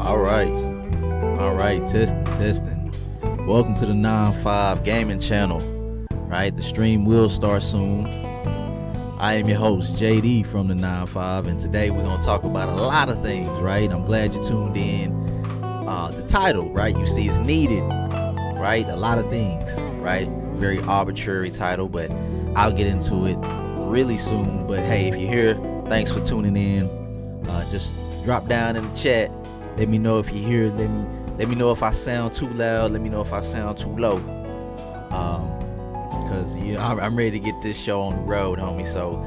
All right. Testing. Welcome to the 9-5 Gaming Channel. Right, the stream will start soon. I am your host, JD from the 9-5, and today we're gonna talk about a lot of things. Right, I'm glad you tuned in. The title, right, you see, is needed. Right, a lot of things. Right, very arbitrary title, but I'll get into it really soon. But hey, if you're here, thanks for tuning in. Just drop down in the chat. Let me know if you're here. Let me know if I sound too loud. Let me know if I sound too low. Because I'm ready to get this show on the road, homie. So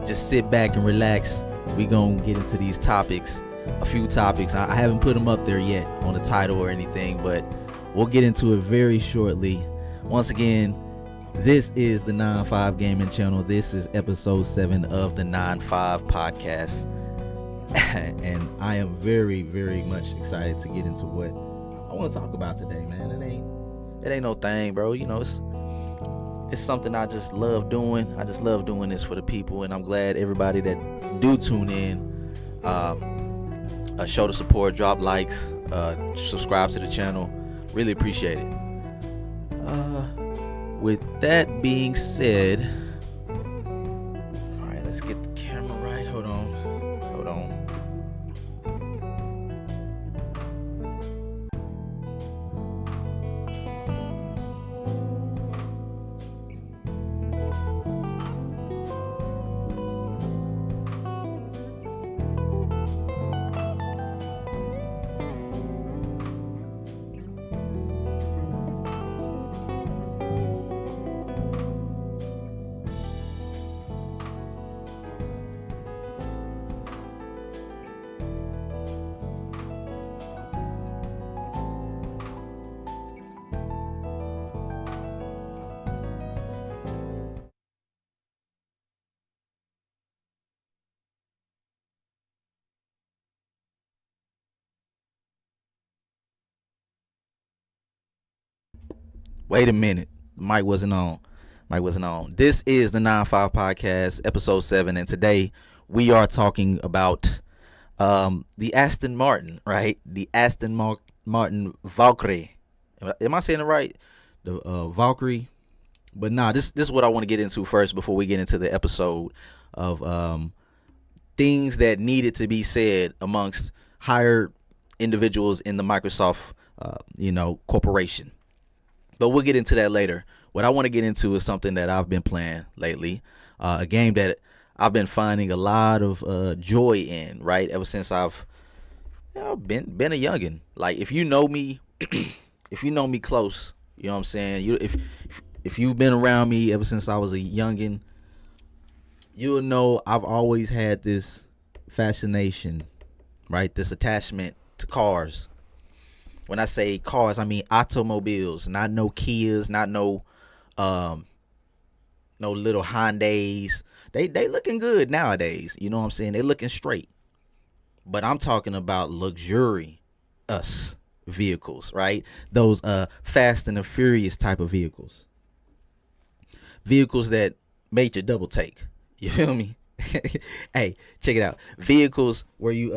just sit back and relax. We gonna get into these topics, a few topics. I haven't put them up there yet on the title or anything, but we'll get into it very shortly. Once again, this is the 9-5 Gaming Channel. This is episode 7 of the 9-5 podcast. And I am very, very much excited to get into what I want to talk about today, man. It ain't no thing, bro. You know, it's something I just love doing. I just love doing this for the people, and I'm glad everybody that do tune in, show the support, drop likes, subscribe to the channel. Really appreciate it. With that being said, all right, let's get the camera right. Hold on. Wait a minute. Mic wasn't on. This is the 9-5 podcast, episode 7, and today we are talking about the Aston Martin, right? The Aston Martin Valkyrie. Am I saying it right? The Valkyrie. But this is what I want to get into first before we get into the episode of things that needed to be said amongst higher individuals in the Microsoft corporation. But we'll get into that later. What I want to get into is something that I've been playing lately, a game that I've been finding a lot of joy in, right? Ever since I've been a youngin'. Like, if you know me, if you know me close, you know what I'm saying? If you've been around me ever since I was a youngin', you'll know I've always had this fascination, right? This attachment to cars. When I say cars, I mean automobiles, not no Kias, not no little Hyundais. They looking good nowadays. You know what I'm saying? They looking straight. But I'm talking about luxurious vehicles, right? Those Fast and the Furious type of vehicles. Vehicles that made you double take. You feel me? Hey, check it out. Vehicles where you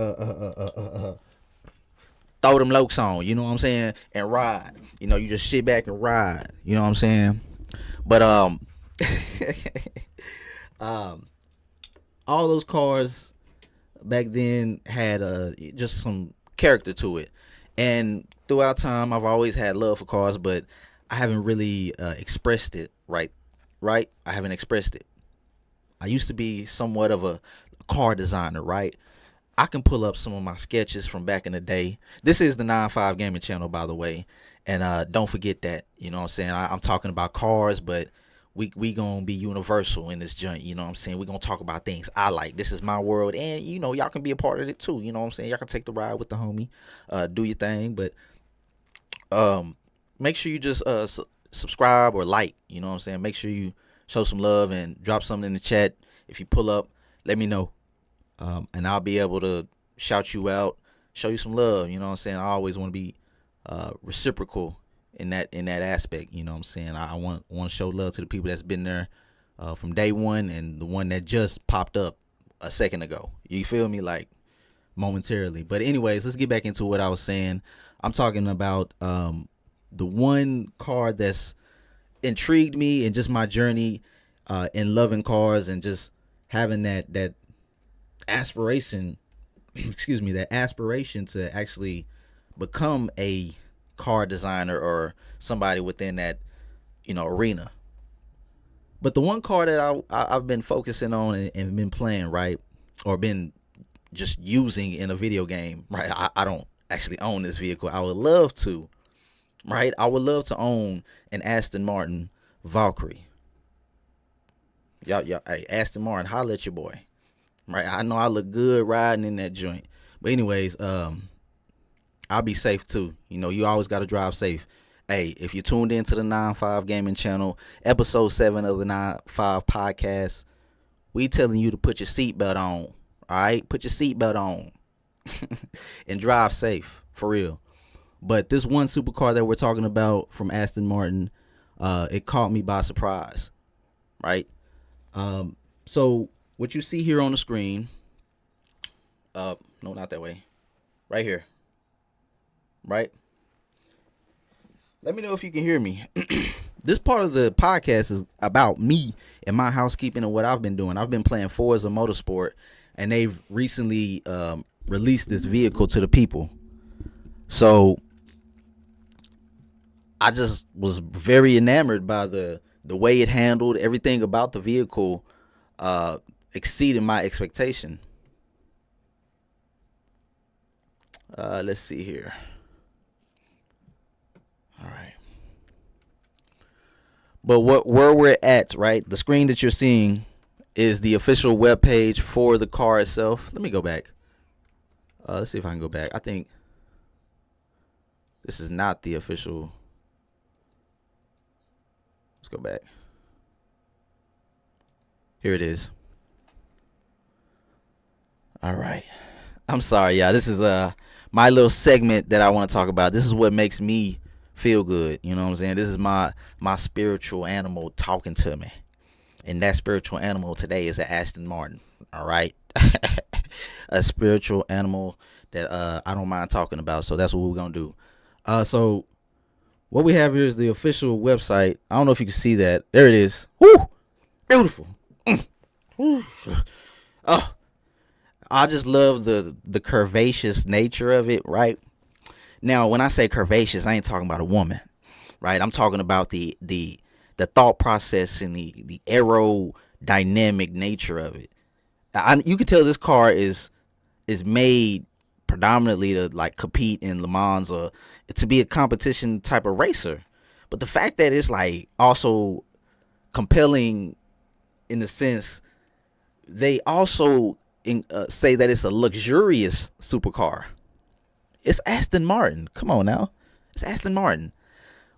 throw them lokes on, you know what I'm saying, and ride. You know, you just sit back and ride. You know what I'm saying? But all those cars back then had just some character to it. And throughout time, I've always had love for cars, but I haven't really expressed it, right? I haven't expressed it. I used to be somewhat of a car designer, right? I can pull up some of my sketches from back in the day. This is the 9-5 Gaming Channel, by the way. And don't forget that, you know what I'm saying? I'm talking about cars, but we going to be universal in this joint, you know what I'm saying? We're going to talk about things I like. This is my world, and, you know, y'all can be a part of it too, you know what I'm saying? Y'all can take the ride with the homie, do your thing, but make sure you just subscribe or like, you know what I'm saying? Make sure you show some love and drop something in the chat. If you pull up, let me know. And I'll be able to shout you out, show you some love. You know what I'm saying? I always want to be reciprocal in that aspect. You know what I'm saying? I want to show love to the people that's been there from day one and the one that just popped up a second ago. You feel me? Like, momentarily. But anyways, let's get back into what I was saying. I'm talking about the one car that's intrigued me and just my journey in loving cars and just having that aspiration that aspiration to actually become a car designer or somebody within that arena. But the one car that I've been focusing on and been playing, right, or been just using in a video game, right. I don't actually own this vehicle. I would love to, right. I would love to own an Aston Martin Valkyrie. Y'all, hey, Aston Martin, holla at your boy. Right, I know I look good riding in that joint. But anyways, I'll be safe too. You always got to drive safe. Hey, if you tuned into the 9-5 Gaming Channel, episode 7 of the 9-5 podcast, we telling you to put your seatbelt on. All right, put your seatbelt on and drive safe for real. But this one supercar that we're talking about from Aston Martin, it caught me by surprise. Right, so. What you see here on the screen, no, not that way, right here, right? Let me know if you can hear me. This part of the podcast is about me and my housekeeping and what I've been doing. I've been playing Forza Motorsport, and they've recently released this vehicle to the people. So I just was very enamored by the way it handled everything about the vehicle. Exceeded my expectation. Let's see here. All right. But where we're at, right? The screen that you're seeing is the official webpage for the car itself. Let me go back. Let's see if I can go back. I think this is not the official. Let's go back. Here it is. All right. I'm sorry, y'all. This is my little segment that I want to talk about. This is what makes me feel good. You know what I'm saying? This is my spiritual animal talking to me. And that spiritual animal today is an Aston Martin. All right. A spiritual animal that I don't mind talking about. So that's what we're going to do. So what we have here is the official website. I don't know if you can see that. There it is. Woo! Beautiful. Oh, I just love the curvaceous nature of it, right? Now, when I say curvaceous, I ain't talking about a woman, right? I'm talking about the thought process and the aerodynamic nature of it. You can tell this car is made predominantly to like compete in Le Mans or to be a competition type of racer. But the fact that it's like also compelling in the sense they also say that it's a luxurious supercar. It's Aston Martin. Come on now. It's Aston Martin.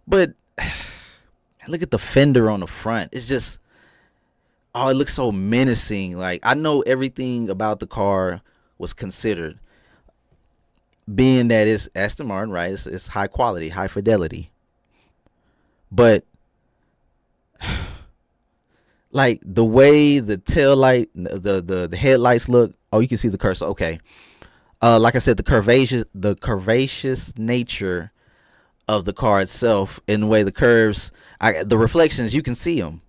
But look at the fender on the front. It's just, oh, it looks so menacing. Like, I know everything about the car was considered. Being that it's Aston Martin, right? It's high quality, high fidelity. But like the way the tail light, the headlights look. Oh, you can see the cursor. Okay. Like I said, the curvaceous nature of the car itself, in the way the curves, the reflections, you can see them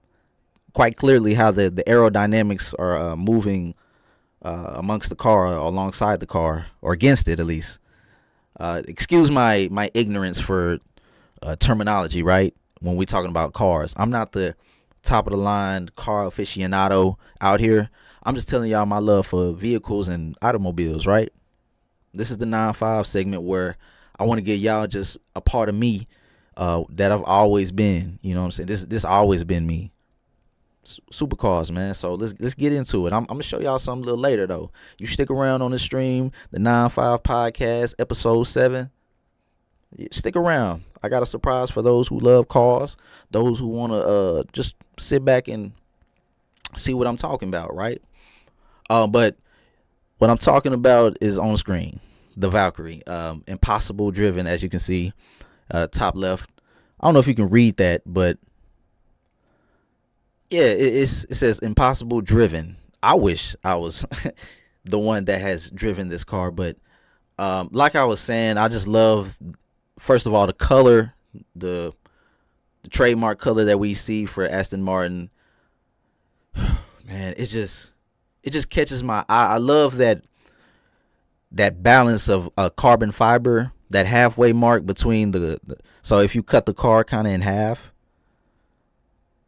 quite clearly. How the aerodynamics are moving amongst the car, or alongside the car, or against it at least. Excuse my ignorance for terminology, right? When we're talking about cars, I'm not the top of the line car aficionado out here. I'm just telling y'all my love for vehicles and automobiles, right? This is the 9-5 segment where I want to get y'all just a part of me that I've always been. You know what I'm saying? This always been me. Supercars, man. So let's get into it. I'm gonna show y'all something a little later though. You stick around on the stream, the 9-5 podcast, episode 7. Stick around. I got a surprise for those who love cars, those who want to just sit back and see what I'm talking about, right? But what I'm talking about is on screen. The Valkyrie, impossible driven, as you can see, top left. I don't know if you can read that, but yeah, it says impossible driven. I wish I was the one that has driven this car. But like I was saying, I just love, first of all, the color, the trademark color that we see for Aston Martin. Man, it just catches my eye. I love that balance of carbon fiber, that halfway mark between the so if you cut the car kind of in half,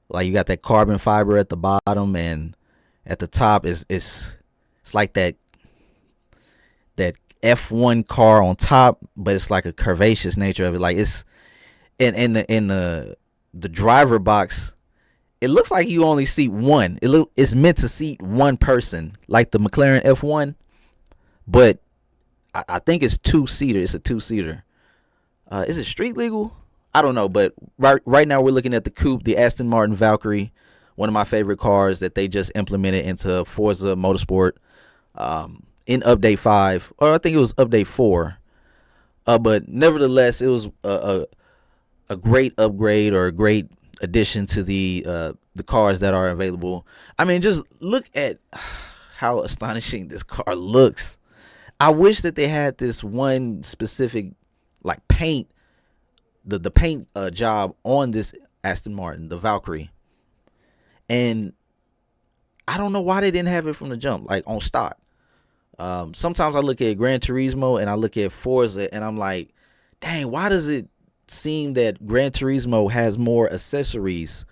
like you got that carbon fiber at the bottom, and at the top is it's like that F1 car on top, but it's like a curvaceous nature of it. Like it's in the driver box, it looks like you only seat one. It's meant to seat one person, like the McLaren F1, but I think it's two-seater. It's a two-seater. Is it street legal? I don't know, but right now we're looking at the coupe, the Aston Martin Valkyrie, one of my favorite cars that they just implemented into Forza Motorsport in Update 5, or I think it was Update 4. But nevertheless, it was a great upgrade, or a great addition to the cars that are available. I mean, just look at how astonishing this car looks. I wish that they had this one specific, like, paint, the paint job on this Aston Martin, the Valkyrie. And I don't know why they didn't have it from the jump, like on stock. Sometimes I look at Gran Turismo and I look at Forza and I'm like, dang, why does it seem that Gran Turismo has more accessories,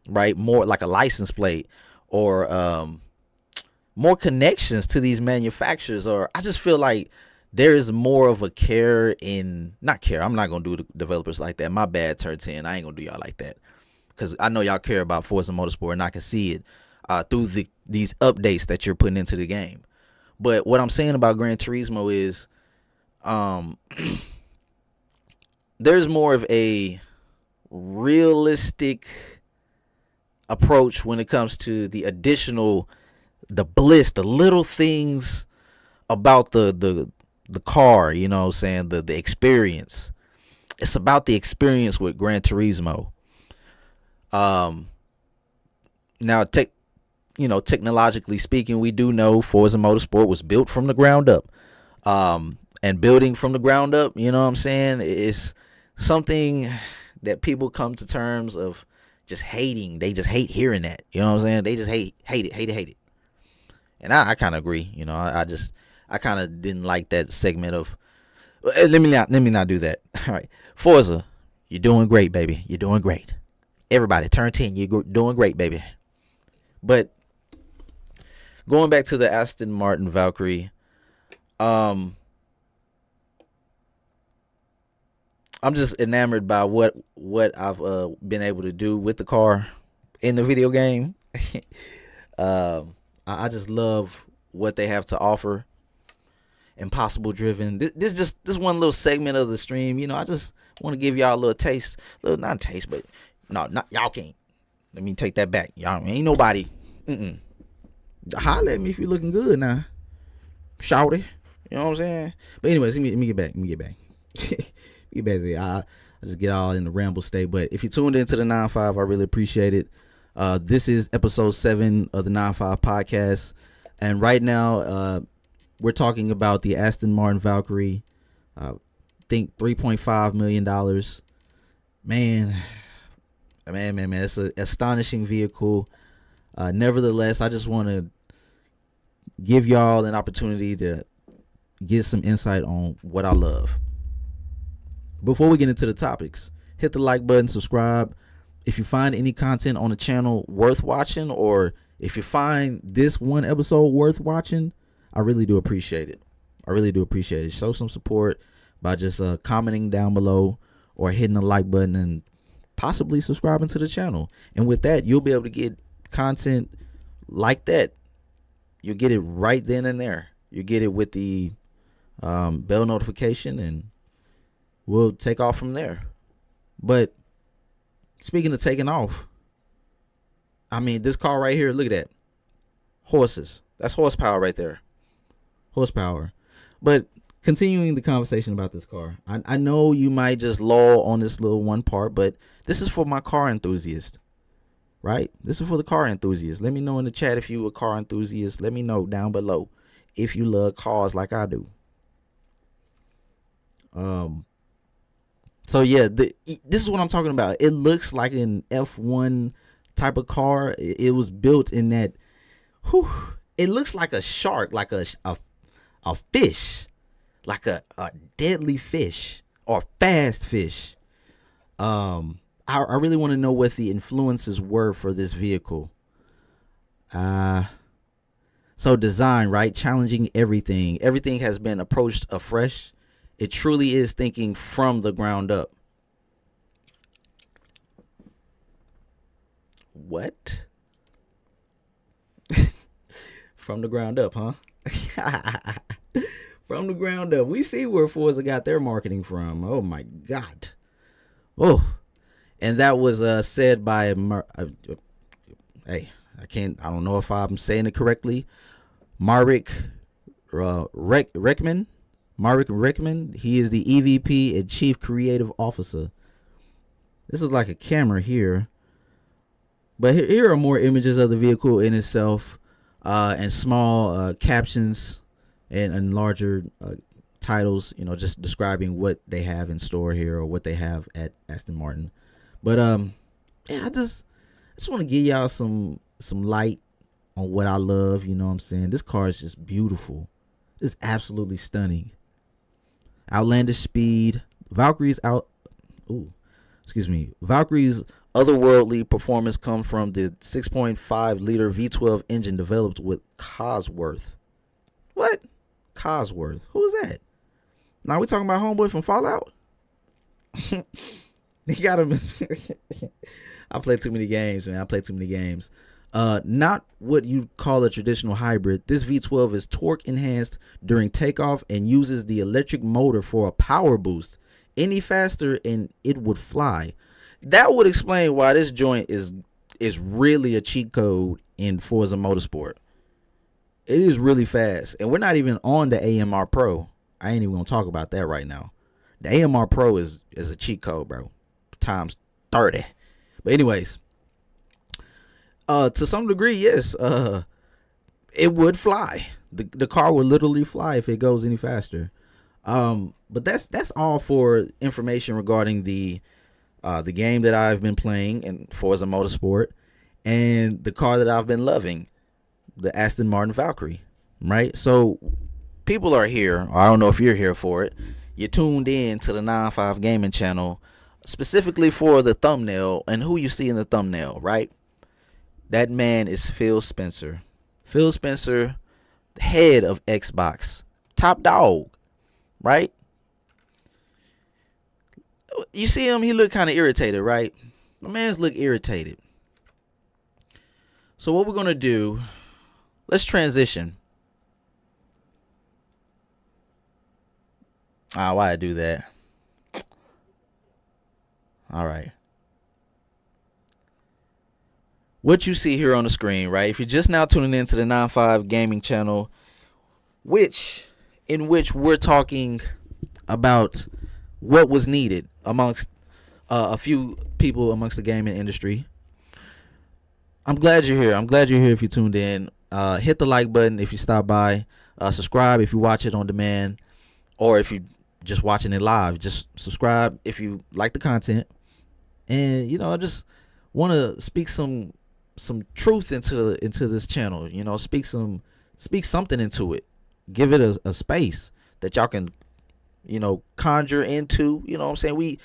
right? More like a license plate, or more connections to these manufacturers, or I just feel like there is more of a care in, not care, I'm not going to do the developers like that. My bad, Turd 10. I ain't going to do y'all like that, because I know y'all care about Forza Motorsport, and I can see it through these updates that you're putting into the game. But what I'm saying about Gran Turismo is there's more of a realistic approach when it comes to the additional, the bliss, the little things about the car, you know what I'm saying, the experience. It's about the experience with Gran Turismo. Now, technologically speaking, we do know Forza Motorsport was built from the ground up. And building from the ground up, you know what I'm saying, is something that people come to terms of just hating. They just hate hearing that, you know what I'm saying? They just hate it. And I kind of agree, you know. I kind of didn't like that segment of. Let me not do that. All right, Forza, you're doing great, baby. You're doing great. Everybody, turn 10. You're doing great, baby. But going back to the Aston Martin Valkyrie, I'm just enamored by what I've been able to do with the car in the video game. I just love what they have to offer. Impossible driven. This one little segment of the stream. You know, I just want to give y'all a little taste. Not a taste, but no, not y'all can't. Let me take that back. Y'all ain't nobody. Holler at me if you're looking good now. Shout it. You know what I'm saying? But anyways, let me get back. Get back there. I just get all in the ramble state. But if you tuned into the 9-5, I really appreciate it. This is episode 7 of the 9-5 podcast. And right now, we're talking about the Aston Martin Valkyrie. I think $3.5 million. Man. It's an astonishing vehicle. Nevertheless, I just want to give y'all an opportunity to get some insight on what I love. Before we get into the topics, hit the like button, subscribe. If you find any content on the channel worth watching, or if you find this one episode worth watching, I really do appreciate it. Show some support by just commenting down below or hitting the like button and possibly subscribing to the channel. And with that, you'll be able to get content like that. You'll get it right then and there. You get it with the bell notification, and we'll take off from there. But speaking of taking off, I mean, this car right here, look at that. Horses. That's horsepower right there. Horsepower. But continuing the conversation about this car, I know you might just lull on this little one part, but this is for my car enthusiast, right? This is for the car enthusiast. Let me know in the chat if you a car enthusiast. Let me know down below if you love cars like I do. So yeah, this is what I'm talking about. It looks like an F1 type of car. It was built in that. It looks like a shark, like a fish, like a deadly fish or fast fish. I really want to know what the influences were for this vehicle. So design, right? Challenging everything. Everything has been approached afresh. It truly is thinking from the ground up. What? From the ground up, huh? From the ground up. We see where Forza got their marketing from. Oh my God. Oh. And that was said by hey, I don't know if I'm saying it correctly. Marek Rekman. Marek Rekman. He is the EVP and Chief Creative Officer. This is like a camera here. But here are more images of the vehicle in itself, and small captions and larger titles, just describing what they have in store here or what they have at Aston Martin. But yeah, I just want to give y'all some light on what I love. You know what I'm saying? This car is just beautiful. It's absolutely stunning. Outlandish speed. Valkyrie's otherworldly performance come from the 6.5 liter V12 engine developed with Cosworth. What? Cosworth? Who is that? Now we talking about homeboy from Fallout? He got him. I play too many games, man. Not what you call a traditional hybrid. This V12 is torque enhanced during takeoff and uses the electric motor for a power boost. Any faster and it would fly. That would explain why this joint is really a cheat code in Forza Motorsport. It is really fast. And we're not even on the AMR Pro. I ain't even gonna talk about that right now. The AMR Pro is a cheat code, bro. Times 30. But anyways, to some degree, yes, it would fly. The car would literally fly if it goes any faster. But that's all for information regarding the game that I've been playing in Forza Motorsport and the car that I've been loving, the Aston Martin Valkyrie, right? So people are here. I don't know if you're here for it. You tuned in to the 9-5 Gaming channel specifically for the thumbnail and who you see in the thumbnail, right? That man is Phil Spencer. Phil Spencer, head of Xbox, top dog, right? You see him, he look kind of irritated, right? My man's look irritated. So what we're going to do, let's transition. Why I do that? All right. What you see here on the screen, right? If you're just now tuning into the 9-5 Gaming channel, in which we're talking about what was needed amongst a few people amongst the gaming industry. I'm glad you're here. I'm glad you're here if you tuned in. Hit the like button if you stop by. Subscribe if you watch it on demand, or if you just watching it live. Just subscribe if you like the content. And I just want to speak some truth into this channel. Speak something into it. Give it a space that y'all can conjure into. You know what I'm saying?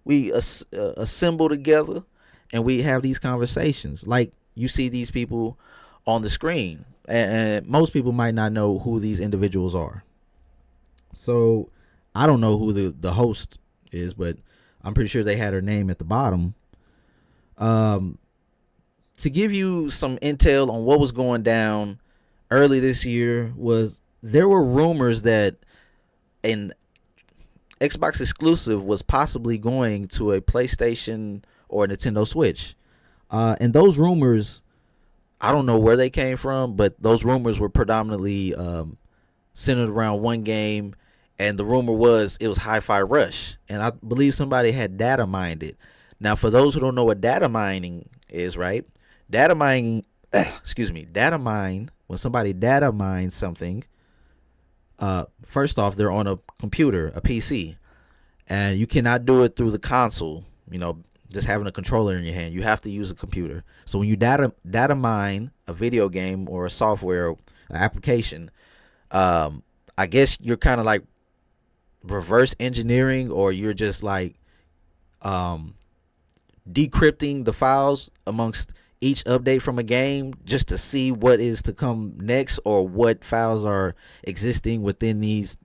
We assemble together and we have these conversations. Like you see these people on the screen, and most people might not know who these individuals are. So I don't know who the host is, but I'm pretty sure they had her name at the bottom. To give you some intel on what was going down early this year, there were rumors that an Xbox exclusive was possibly going to a PlayStation or a Nintendo Switch. And those rumors, I don't know where they came from, but those rumors were predominantly centered around one game. And the rumor was it was Hi-Fi Rush. And I believe somebody had data mined it. Now, for those who don't know what data mining is, right? Data mine, when somebody data mines something, First off, they're on a computer, a PC, and you cannot do it through the console. Just having a controller in your hand. You have to use a computer. So when you data mine a video game or a software or application, I guess you're kind of like reverse engineering, or you're just like decrypting the files amongst each update from a game just to see what is to come next, or what files are existing within these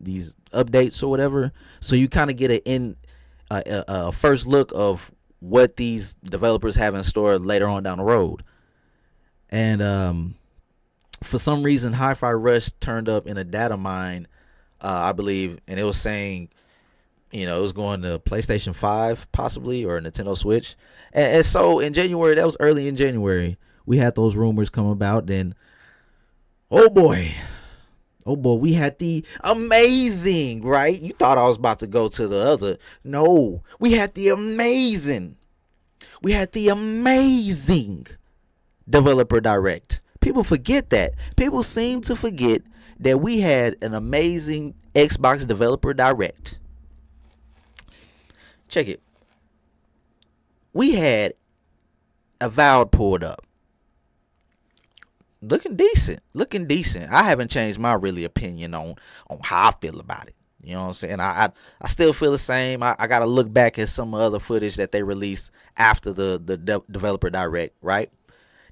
updates or whatever. So you kind of get a first look of what these developers have in store later on down the road. And for some reason, Hi-Fi Rush turned up in a data mine, I believe, and it was saying, it was going to PlayStation 5 possibly, or Nintendo Switch. And so in January, that was early in January, we had those rumors come about. Then, oh boy, we had the amazing, right? You thought I was about to go to the other. No, we had the amazing Developer Direct. People forget that. People seem to forget that we had an amazing Xbox Developer Direct. Check it. We had Avowed pulled up. Looking decent. I haven't changed my really opinion on how I feel about it. You know what I'm saying? I still feel the same. I got to look back at some other footage that they released after the Developer Direct, right?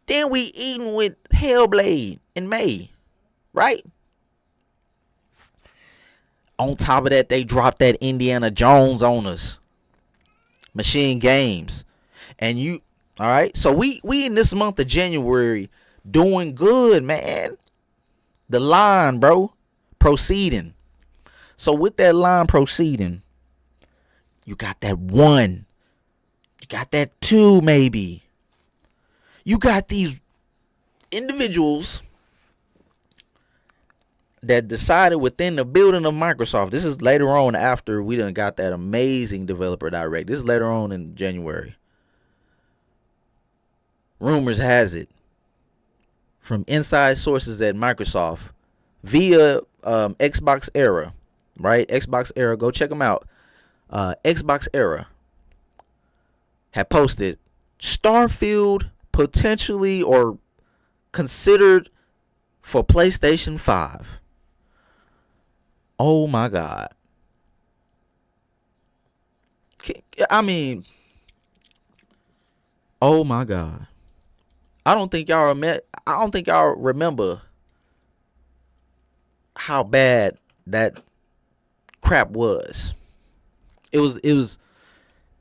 Then we eating with Hellblade in May, right? On top of that, they dropped that Indiana Jones on us. Machine Games. And all right? So we in this month of January doing good, man. The line, bro, proceeding. So with that line proceeding, you got that 1. You got that 2, maybe. You got these individuals that decided within the building of Microsoft. This is later on, after we done got that amazing Developer Direct. This is later on in January. Rumors has it, from inside sources at Microsoft, via Xbox Era, right? Xbox Era, go check them out. Xbox Era had posted Starfield potentially or considered for PlayStation 5. Oh my God. I mean, oh my God. I don't think y'all remember how bad that crap was. It was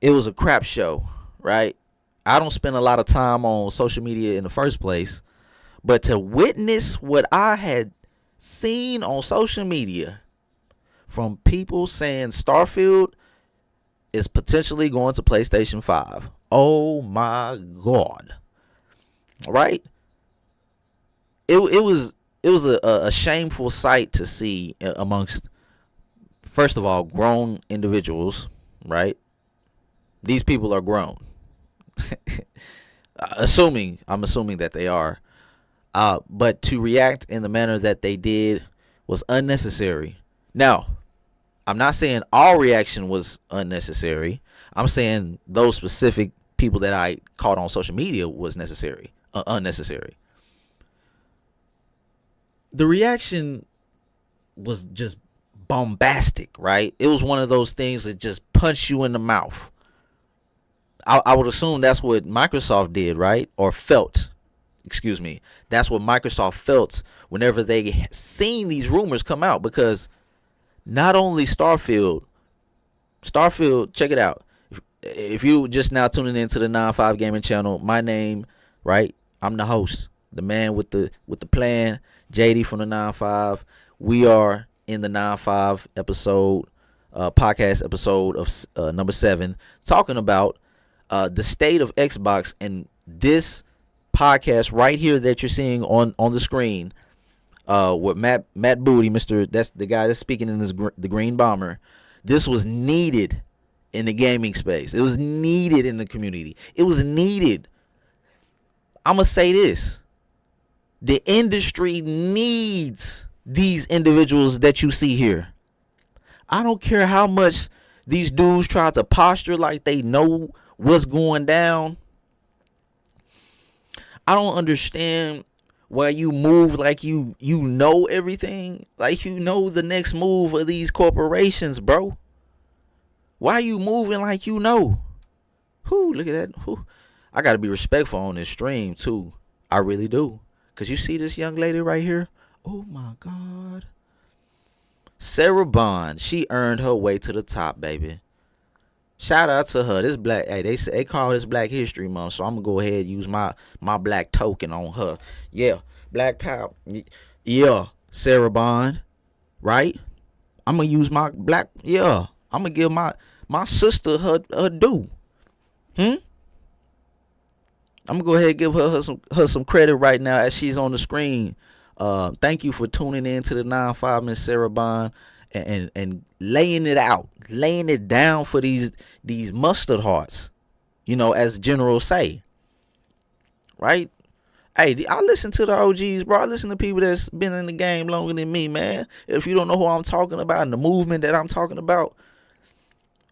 a crap show, right? I don't spend a lot of time on social media in the first place, but to witness what I had seen on social media from people saying Starfield is potentially going to PlayStation 5. Oh my God. Right? It was a shameful sight to see amongst, first of all, grown individuals, right? These people are grown. I'm assuming that they are. But to react in the manner that they did was unnecessary. Now, I'm not saying all reaction was unnecessary. I'm saying those specific people that I caught on social media was unnecessary. The reaction was just bombastic, right? It was one of those things that just punched you in the mouth. I would assume that's what Microsoft did, right? Or felt. Excuse me. That's what Microsoft felt whenever they seen these rumors come out, because not only Starfield, check it out. If you just now tuning into the 9-5 Gaming Channel, my name, right? I'm the host, the man with the plan, JD from the 9-5. We are in the 9-5 episode, podcast episode of number 7, talking about the state of Xbox. And this podcast right here that you're seeing on the screen, with Matt Booty, that's the guy that's speaking in the Green Bomber. This was needed in the gaming space. It was needed in the community. It was needed. I'm gonna say this: the industry needs these individuals that you see here. I don't care how much these dudes try to posture like they know what's going down. I don't understand why you move like you know everything, like you know the next move of these corporations, bro. Why you moving like you know? Whoo, look at that. Whoo. I gotta be respectful on this stream too. I really do. Cause you see this young lady right here? Oh my God. Sarah Bond, she earned her way to the top, baby. Shout out to her. This black, hey, they call this Black History Month, so I'm gonna go ahead and use my black token on her. Yeah, Black Power. Yeah, Sarah Bond, right? I'm gonna use my black. Yeah, I'm gonna give my sister her due. I'm gonna go ahead and give her some credit right now as she's on the screen. Thank you for tuning in to the 9-5 Miss Sarah Bond and laying it out, laying it down for these mustard hearts, as generals say. Right? Hey, I listen to the OGs, bro. I listen to people that's been in the game longer than me, man. If you don't know who I'm talking about and the movement that I'm talking about,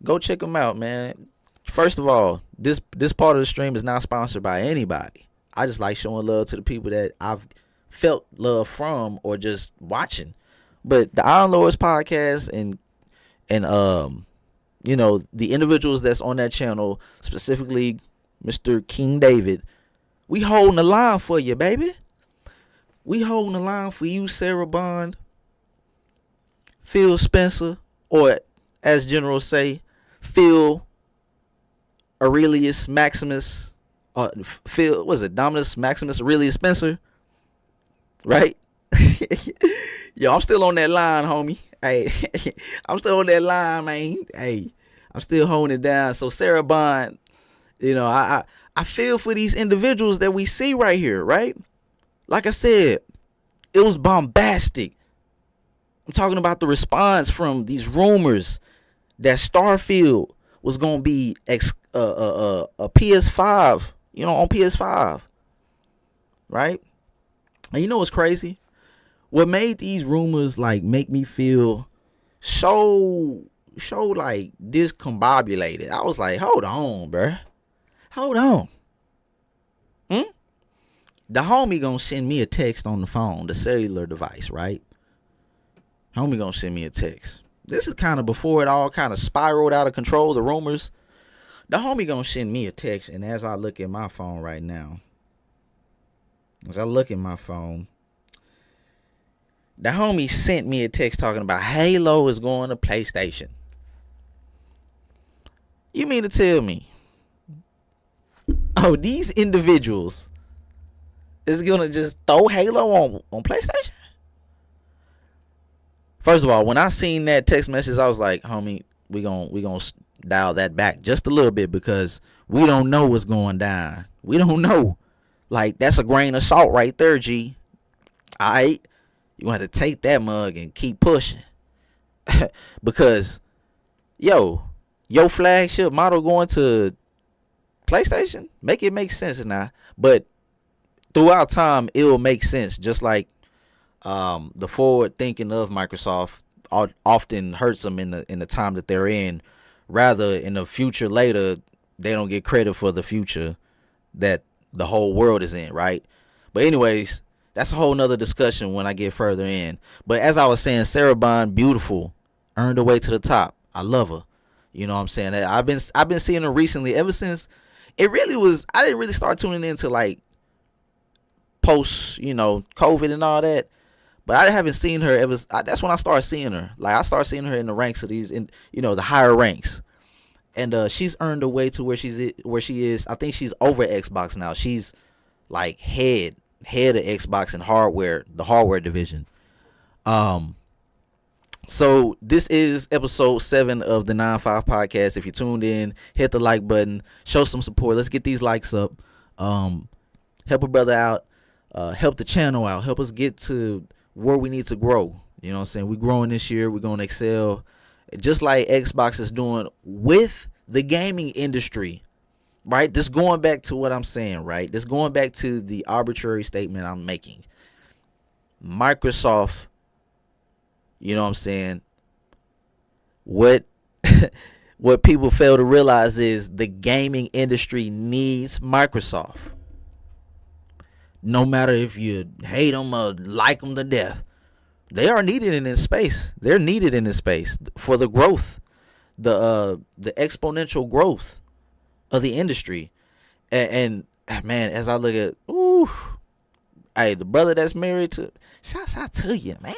go check them out, man. First of all, this part of the stream is not sponsored by anybody. I just like showing love to the people that I've felt love from or just watching. But the Iron Lords podcast and the individuals that's on that channel, specifically Mr. King David, we holding the line for you, baby. We holding the line for you, Sarah Bond, Phil Spencer, or as generals say, Phil Aurelius Maximus, Phil, was it Dominus Maximus Aurelius Spencer? Right? Yo, I'm still on that line, homie. Hey, I'm still on that line, man. Hey, I'm still holding it down. So Sarah Bond, I feel for these individuals that we see right here, right? Like I said, it was bombastic. I'm talking about the response from these rumors that Starfield was gonna be a PS5, on PS5, right? And you know what's crazy? What made these rumors make me feel so like discombobulated? I was like, hold on, bruh. Hold on. The homie gonna send me a text on the phone, the cellular device, right? Homie gonna send me a text. This is kind of before it all kind of spiraled out of control, the rumors. The homie gonna send me a text, and as I look at my phone right now, the homie sent me a text talking about Halo is going to PlayStation. You mean to tell me, these individuals is gonna just throw Halo on PlayStation? First of all, when I seen that text message, I was like, homie, we gonna dial that back just a little bit because we don't know what's going down. We don't know. That's a grain of salt right there, G. Alright? You gonna have to take that mug and keep pushing. Because, your flagship model going to PlayStation, make it make sense now. But throughout time, it will make sense. Just like the forward thinking of Microsoft often hurts them in the time that they're in. Rather, in the future later, they don't get credit for the future that the whole world is in, right? But anyways, that's a whole nother discussion when I get further in. But as I was saying, Sarah Bond, beautiful, earned her way to the top. I love her. You know what I'm saying? I've been seeing her recently ever since it really was. I didn't really start tuning into post, COVID and all that. But I haven't seen her ever. That's when I started seeing her. I started seeing her in the ranks of these, the higher ranks. And she's earned her way to where she is. I think she's over Xbox now. She's head of Xbox and the hardware division. So this is episode 7 of the 9-5 podcast. If you tuned in, hit the like button, show some support. Let's get these likes up. Help a brother out. Help the channel out. Help us get to where we need to grow. You know what I'm saying? We're growing this year. We're going to excel. Just like Xbox is doing with the gaming industry. Right? This going back to what I'm saying, right? This going back to the arbitrary statement I'm making. Microsoft You know what I'm saying? What what people fail to realize is the gaming industry needs Microsoft. No matter if you hate them or like them to death, they are needed in this space. They're needed in this space for the growth, the exponential growth of the industry. And man, as I look at, hey, the brother that's married to, shouts out to you, man.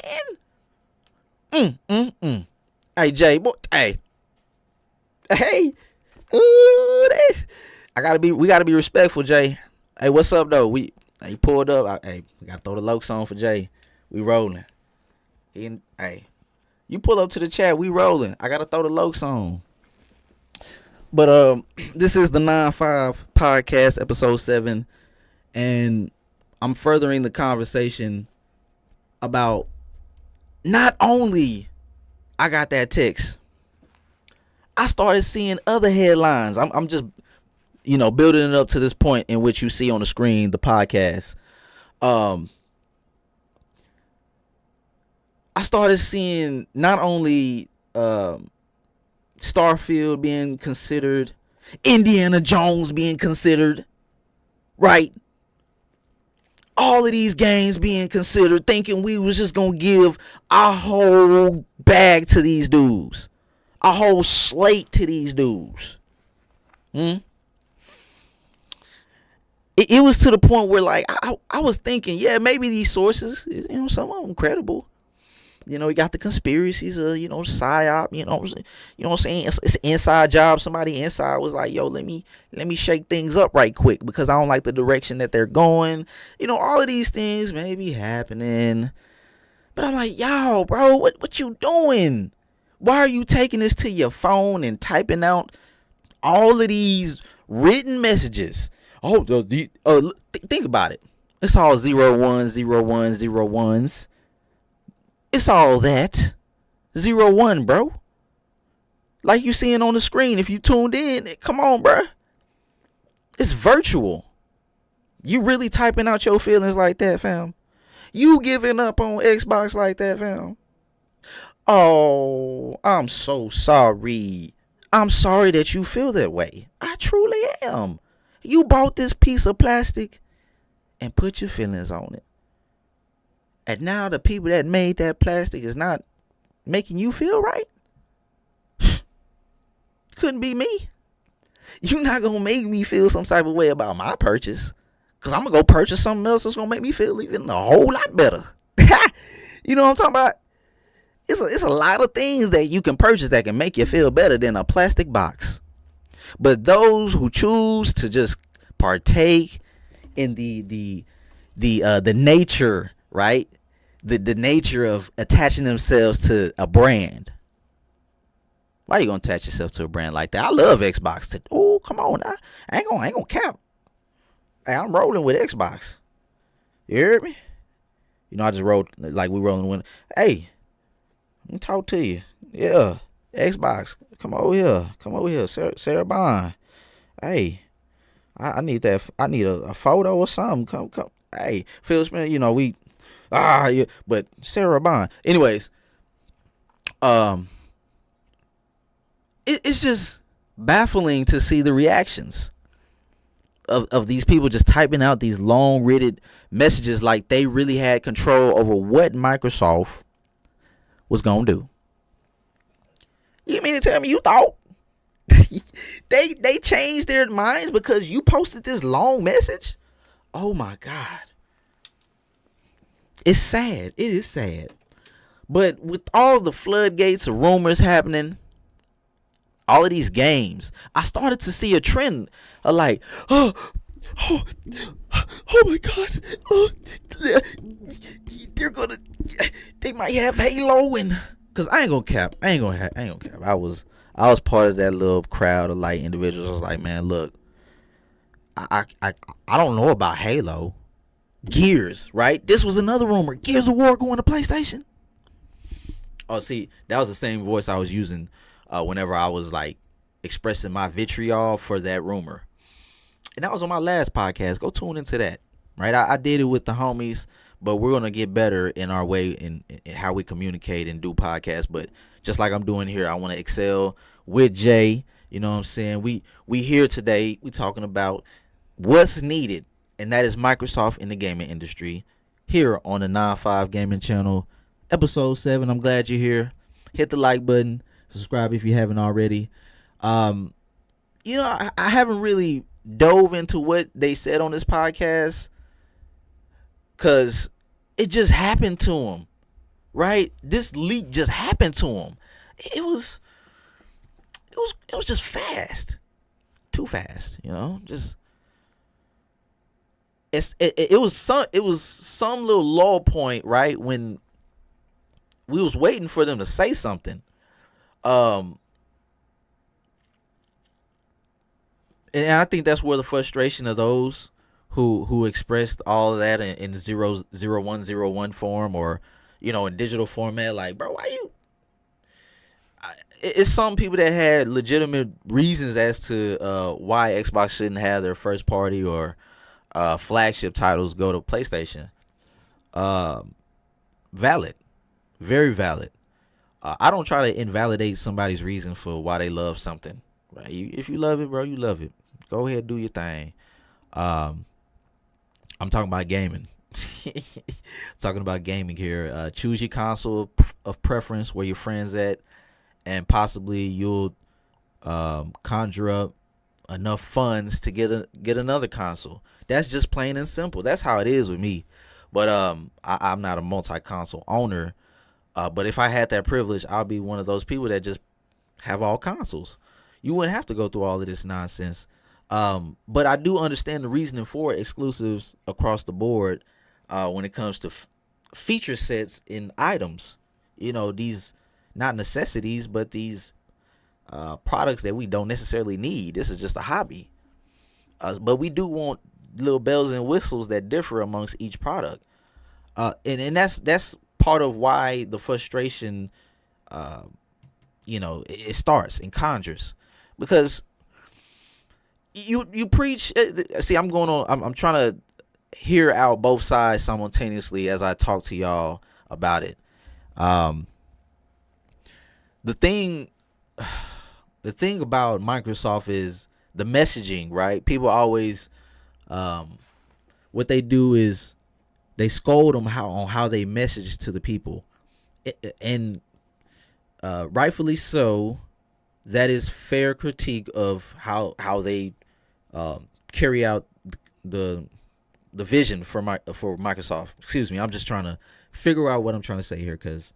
Hey, Jay, boy, hey, we gotta be respectful, Jay. Hey, what's up though? He pulled up. We gotta throw the lokes on for Jay. We rolling. Hey, you pull up to the chat. We rolling. I gotta throw the lokes on. But this is the 9-5 podcast, episode 7, and I'm furthering the conversation about not only I got that text, I started seeing other headlines. I'm just, building it up to this point in which you see on the screen the podcast. I started seeing not only Starfield being considered, Indiana Jones being considered, right? All of these games being considered, thinking we was just gonna give our whole bag to these dudes, a whole slate to these dudes. It was to the point where, like, I was thinking, yeah, maybe these sources, some of them credible. You got the conspiracies of, PSYOP, you know what I'm saying? It's an inside job. Somebody inside was like, yo, let me shake things up right quick because I don't like the direction that they're going. All of these things may be happening. But I'm like, yo, bro, what you doing? Why are you taking this to your phone and typing out all of these written messages? Think about it. It's all 010101s. It's all that 01, bro. Like you seeing on the screen. If you tuned in, come on, bro. It's virtual. You really typing out your feelings like that, fam? You giving up on Xbox like that, fam? Oh, I'm so sorry. I'm sorry that you feel that way. I truly am. You bought this piece of plastic and put your feelings on it. And now the people that made that plastic is not making you feel right? Couldn't be me. You're not going to make me feel some type of way about my purchase. Because I'm going to go purchase something else that's going to make me feel even a whole lot better. You know what I'm talking about? It's a lot of things that you can purchase that can make you feel better than a plastic box. But those who choose to just partake in the nature, right? The nature of attaching themselves to a brand. Why are you gonna attach yourself to a brand like that? I love Xbox. Oh, come on, I ain't gonna cap. Hey, I'm rolling with Xbox. You heard me? I just rolled like we rolling with. Hey, let me talk to you. Yeah, Xbox. Come over here, Sarah Bond. Hey, I need that. I need a photo or something. Come. Hey, Phil Smith. We. Yeah, but Sarah Bond. Anyways, it's just baffling to see the reactions of these people just typing out these long written messages like they really had control over what Microsoft was gonna do. You mean to tell me you thought they changed their minds because you posted this long message? Oh my God. It's sad. It is sad. But with all the floodgates of rumors happening, all of these games, I started to see a trend of like, oh my God, they might have Halo, and cause I ain't gonna cap. I was part of that little crowd of like individuals. I was like, man, look, I don't know about Halo. Gears, right? This was another rumor. Gears of War going to PlayStation. Oh, see, that was the same voice I was using whenever I was like expressing my vitriol for that rumor. And that was on my last podcast. Go tune into that. Right? I did it with the homies but we're gonna get better in our way in how we communicate and do podcasts. But just like I'm doing here, I want to excel with Jay. You know what I'm saying? We here today. We talking about what's needed, and that is Microsoft in the gaming industry. Here on the 9-5 Gaming Channel, episode 7. I'm glad you're here. Hit the like button, subscribe if you haven't already. I haven't really dove into what they said on this podcast because it just happened to him, right? This leak just happened to him. It was just fast, too fast, Just it was some little lull point, right, when we was waiting for them to say something. And I think that's where the frustration of those who expressed all of that in 00101 form, or in digital format, like, bro, why you? It's some people that had legitimate reasons as to why Xbox shouldn't have their first party or flagship titles go to PlayStation. Valid, very valid. I don't try to invalidate somebody's reason for why they love something. Right? If you love it, bro, you love it. Go ahead, do your thing. I'm talking about gaming. Talking about gaming here. Choose your console of preference, where your friends at, and possibly you'll conjure up enough funds to get another console. That's just plain and simple. That's how it is with me. But I'm not a multi-console owner. But if I had that privilege, I'll be one of those people that just have all consoles. You wouldn't have to go through all of this nonsense. But I do understand the reasoning for exclusives across the board when it comes to feature sets in items. These not necessities, but these products that we don't necessarily need. This is just a hobby. But we do want little bells and whistles that differ amongst each product. And that's part of why the frustration, it starts and conjures. Because you preach. See, I'm going on. I'm trying to hear out both sides simultaneously as I talk to y'all about it. The thing about Microsoft is the messaging, right? People always, what they do is they scold them on how they message to the people, and rightfully so. That is fair critique of how they carry out the vision for Microsoft. Excuse me, I'm just trying to figure out what I'm trying to say here, because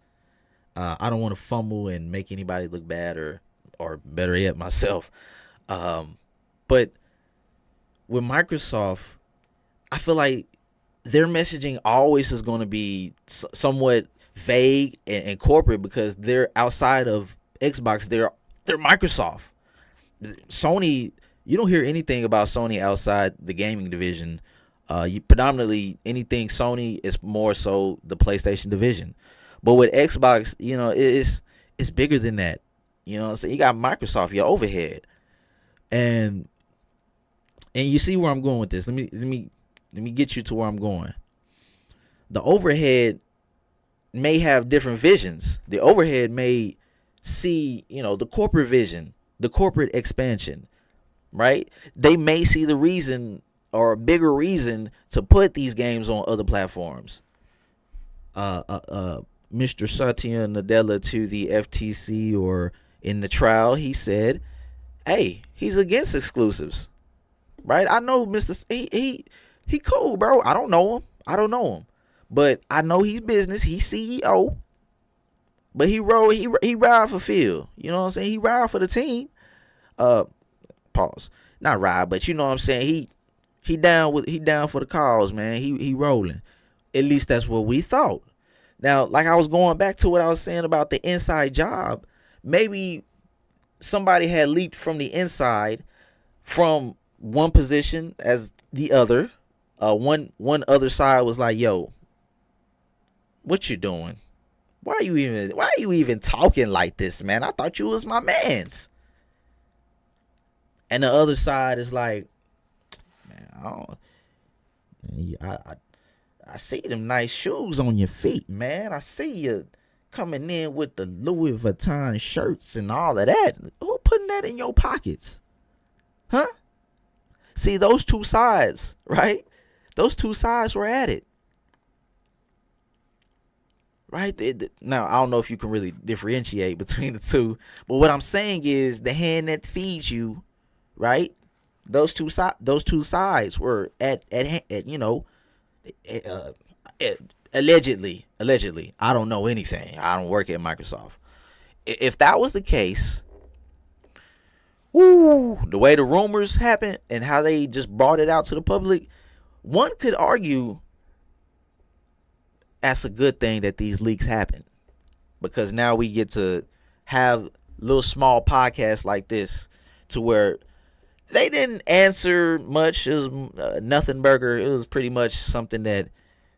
I don't want to fumble and make anybody look bad, or better yet, myself. But with Microsoft, I feel like their messaging always is going to be somewhat vague and corporate, because they're outside of Xbox. They're Microsoft. Sony, you don't hear anything about Sony outside the gaming division. Predominantly anything Sony is more so the PlayStation division. But with Xbox, it's bigger than that. So you got Microsoft, your overhead. And you see where I'm going with this. Let me get you to where I'm going. The overhead may have different visions. The overhead may see, the corporate vision, the corporate expansion, right? They may see the reason, or a bigger reason, to put these games on other platforms. Mr. Satya Nadella, to the FTC, or in the trial, he said, hey, he's against exclusives, right? I know Mr. He cool, bro. I don't know him, but I know he's business. He's CEO. But he ride for Phil. You know what I'm saying? He ride for the team. Pause. Not ride, but you know what I'm saying? He down for the cause, man. He rolling. At least that's what we thought. Now, like I was going back to what I was saying about the inside job, maybe somebody had leaked from the inside from one position as the other. One other side was like, yo, what you doing? Why are you even talking like this, man? I thought you was my mans. And the other side is like, man, I see them nice shoes on your feet, man. I see you coming in with the Louis Vuitton shirts and all of that. Who putting that in your pockets? Huh? See, those two sides, right? Those two sides were at it. Right? Now, I don't know if you can really differentiate between the two, but what I'm saying is the hand that feeds you, right? Those two sides were at uh, allegedly. I don't know anything. I don't work at Microsoft. If that was the case, the way the rumors happened and how they just brought it out to the public, one could argue that's a good thing that these leaks happen, because now we get to have little small podcasts like this to where they didn't answer much. It was nothing burger. It was pretty much something that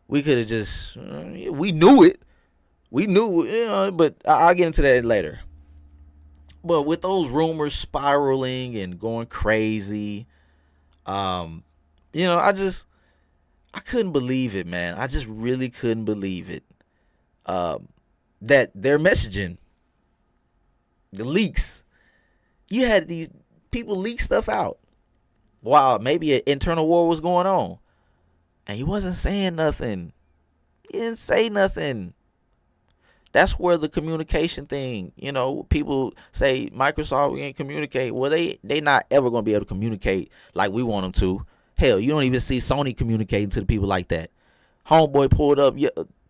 we could have just, we knew it. We knew, but I'll get into that later. But with those rumors spiraling and going crazy, I couldn't believe it, man. I just really couldn't believe it. That their messaging, the leaks, you had these people leak stuff out while maybe an internal war was going on, and he wasn't saying nothing. He didn't say nothing. That's where the communication thing, people say Microsoft can't communicate. Well, they not ever going to be able to communicate like we want them to. Hell, you don't even see Sony communicating to the people like that. Homeboy pulled up,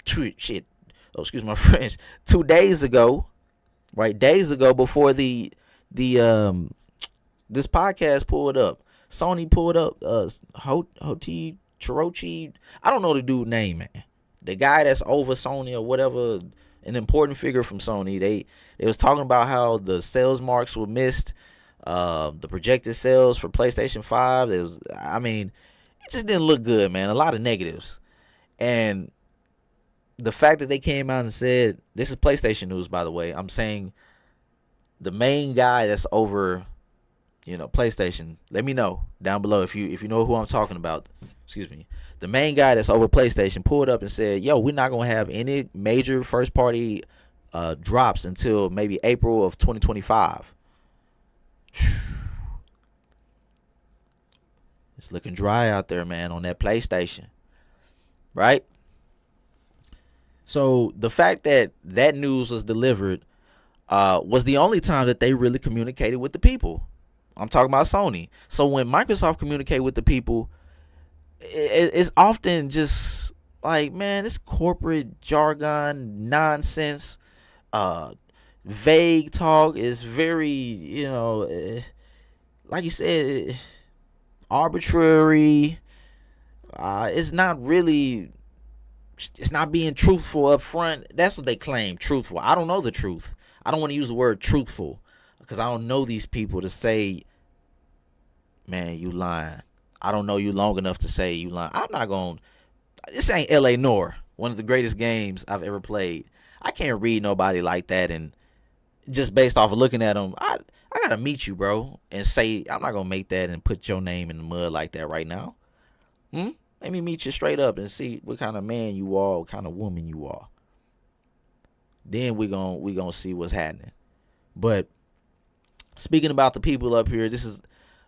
shit. Oh, excuse my French. 2 days ago, right? Days ago, before the this podcast pulled up, Sony pulled up Hoti Chirochi. I don't know the dude's name, man. The guy that's over Sony or whatever, an important figure from Sony. They was talking about how the sales marks were missed. The projected sales for PlayStation 5, it just didn't look good, man. A lot of negatives. And the fact that they came out and said, this is PlayStation news, by the way. I'm saying the main guy that's over, PlayStation, let me know down below if you know who I'm talking about. Excuse me. The main guy that's over PlayStation pulled up and said, yo, we're not going to have any major first party drops until maybe April of 2025. It's looking dry out there, man, on that PlayStation, right? So the fact that news was delivered was the only time that they really communicated with the people. I'm talking about Sony. So when Microsoft communicated with the people, it's often just like, man, this corporate jargon nonsense, vague talk is very, like you said, arbitrary. It's not being truthful up front. That's what they claim, truthful. I don't know the truth. I don't want to use the word truthful because I don't know these people to say, man, you lying. I don't know you long enough to say you lying. I'm not going to. This ain't L.A. Noire, one of the greatest games I've ever played. I can't read nobody like that and just based off of looking at them, I gotta meet you, bro, and say I'm not gonna make that and put your name in the mud like that right now. Let me meet you straight up and see what kind of man you are, what kind of woman you are. Then we gonna see what's happening. But speaking about the people up here, this is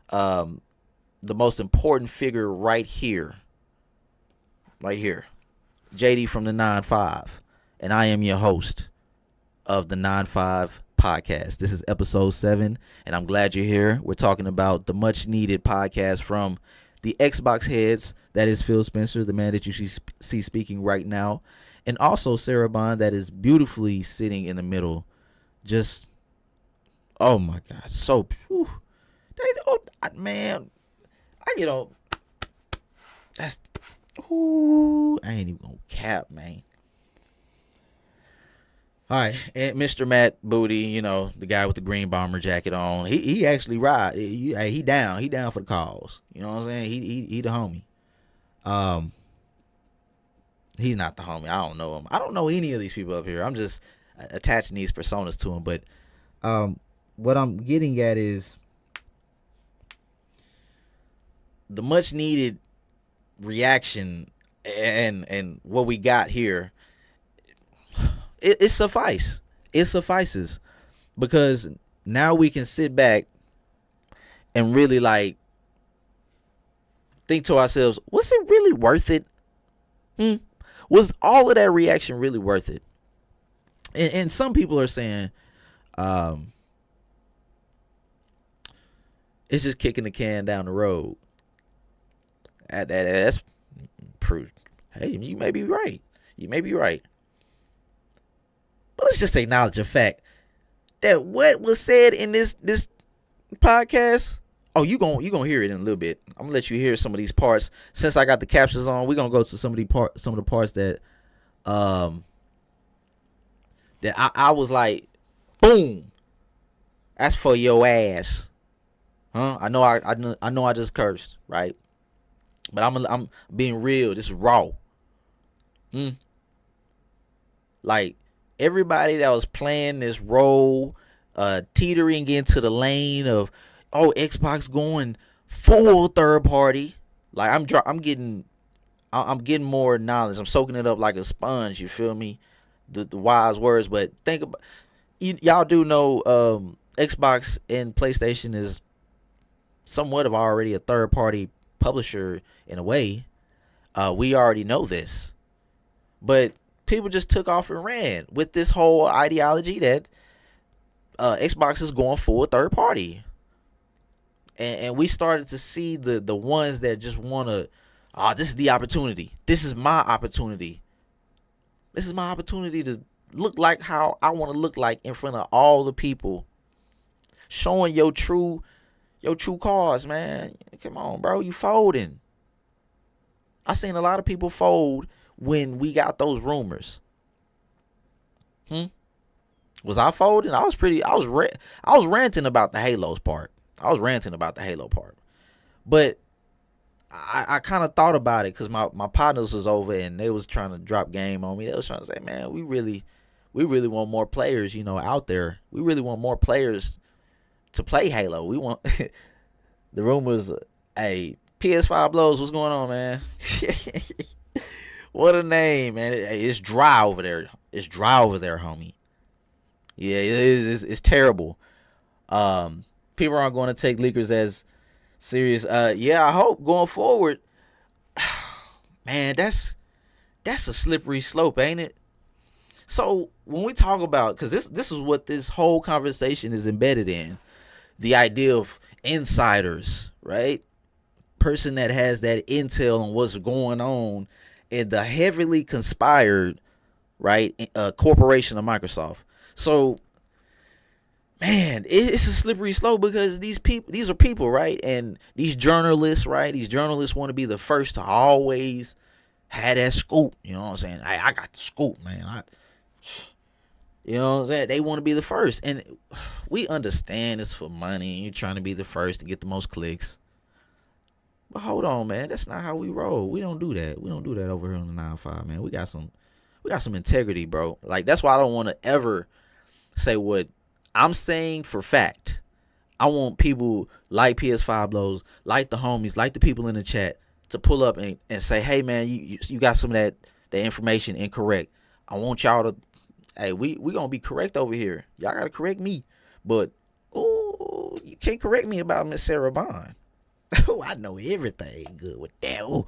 the most important figure right here. Right here. JD from the 9-5. And I am your host of the 9-5 podcast. This is episode 7, and I'm glad you're here. We're talking about the much needed podcast from the Xbox heads. That is Phil Spencer, the man that you see speaking right now, and also Sarah Bond, that is beautifully sitting in the middle. Just, oh my God, so, whew, man, that's, ooh, I ain't even gonna cap, man. All right, and Mr. Matt Booty, the guy with the green bomber jacket on, he actually ride. He down for the cause. You know what I'm saying? He the homie. He's not the homie. I don't know him. I don't know any of these people up here. I'm just attaching these personas to him. But what I'm getting at is the much needed reaction and what we got here, it suffices. It suffices because now we can sit back and really like think to ourselves, was it really worth it? Was all of that reaction really worth it? And some people are saying, it's just kicking the can down the road. That's proof. Hey, you may be right. You may be right. But let's just acknowledge the fact that what was said in this podcast. Oh, you gonna hear it in a little bit. I'm gonna let you hear some of these parts. Since I got the captions on, we're gonna go to some of the parts that that I was like, boom, that's for your ass. Huh? I know I just cursed, right? But I'm being real. This is raw. Like everybody that was playing this role, teetering into the lane of, oh, Xbox going full third party. Like I'm getting more knowledge. I'm soaking it up like a sponge. You feel me? The wise words. But think about y'all do know Xbox and PlayStation is somewhat of already a third party publisher in a way. We already know this, but people just took off and ran with this whole ideology that Xbox is going full third party. And we started to see the ones that just want to, this is the opportunity. This is my opportunity. This is my opportunity to look like how I want to look like in front of all the people. Showing your true cause, man. Come on, bro. You folding. I seen a lot of people fold when we got those rumors. Was I folding? I was ranting about the Halos part. But I kind of thought about it because my partners was over and they was trying to drop game on me. They was trying to say, man, we really want more players, out there. We really want more players to play Halo. We want the rumors. Hey, PS5 blows. What's going on, man? What a name, man. It's dry over there. It's dry over there, homie. Yeah, it is. It's terrible. People aren't going to take leakers as serious. Yeah, I hope going forward. Man, that's a slippery slope, ain't it? So when we talk about, because this is what this whole conversation is embedded in, the idea of insiders, right? Person that has that intel on what's going on in the heavily conspired, right, corporation of Microsoft. So, man, it's a slippery slope because these are people, right? And these journalists, right? These journalists want to be the first to always have that scoop. You know what I'm saying? I got the scoop, man. You know what I'm saying? They want to be the first. And we understand it's for money. You're trying to be the first to get the most clicks. But hold on, man. That's not how we roll. We don't do that. We don't do that over here on the 9-5, man. We got some integrity, bro. Like, that's why I don't want to ever say what I'm saying for fact. I want people like PS5 blows, like the homies, like the people in the chat to pull up and say, hey, man, you got some of that information incorrect. I want y'all to, hey, we going to be correct over here. Y'all got to correct me. But, you can't correct me about Miss Sarah Bond. Oh, I know everything good with that. Oh,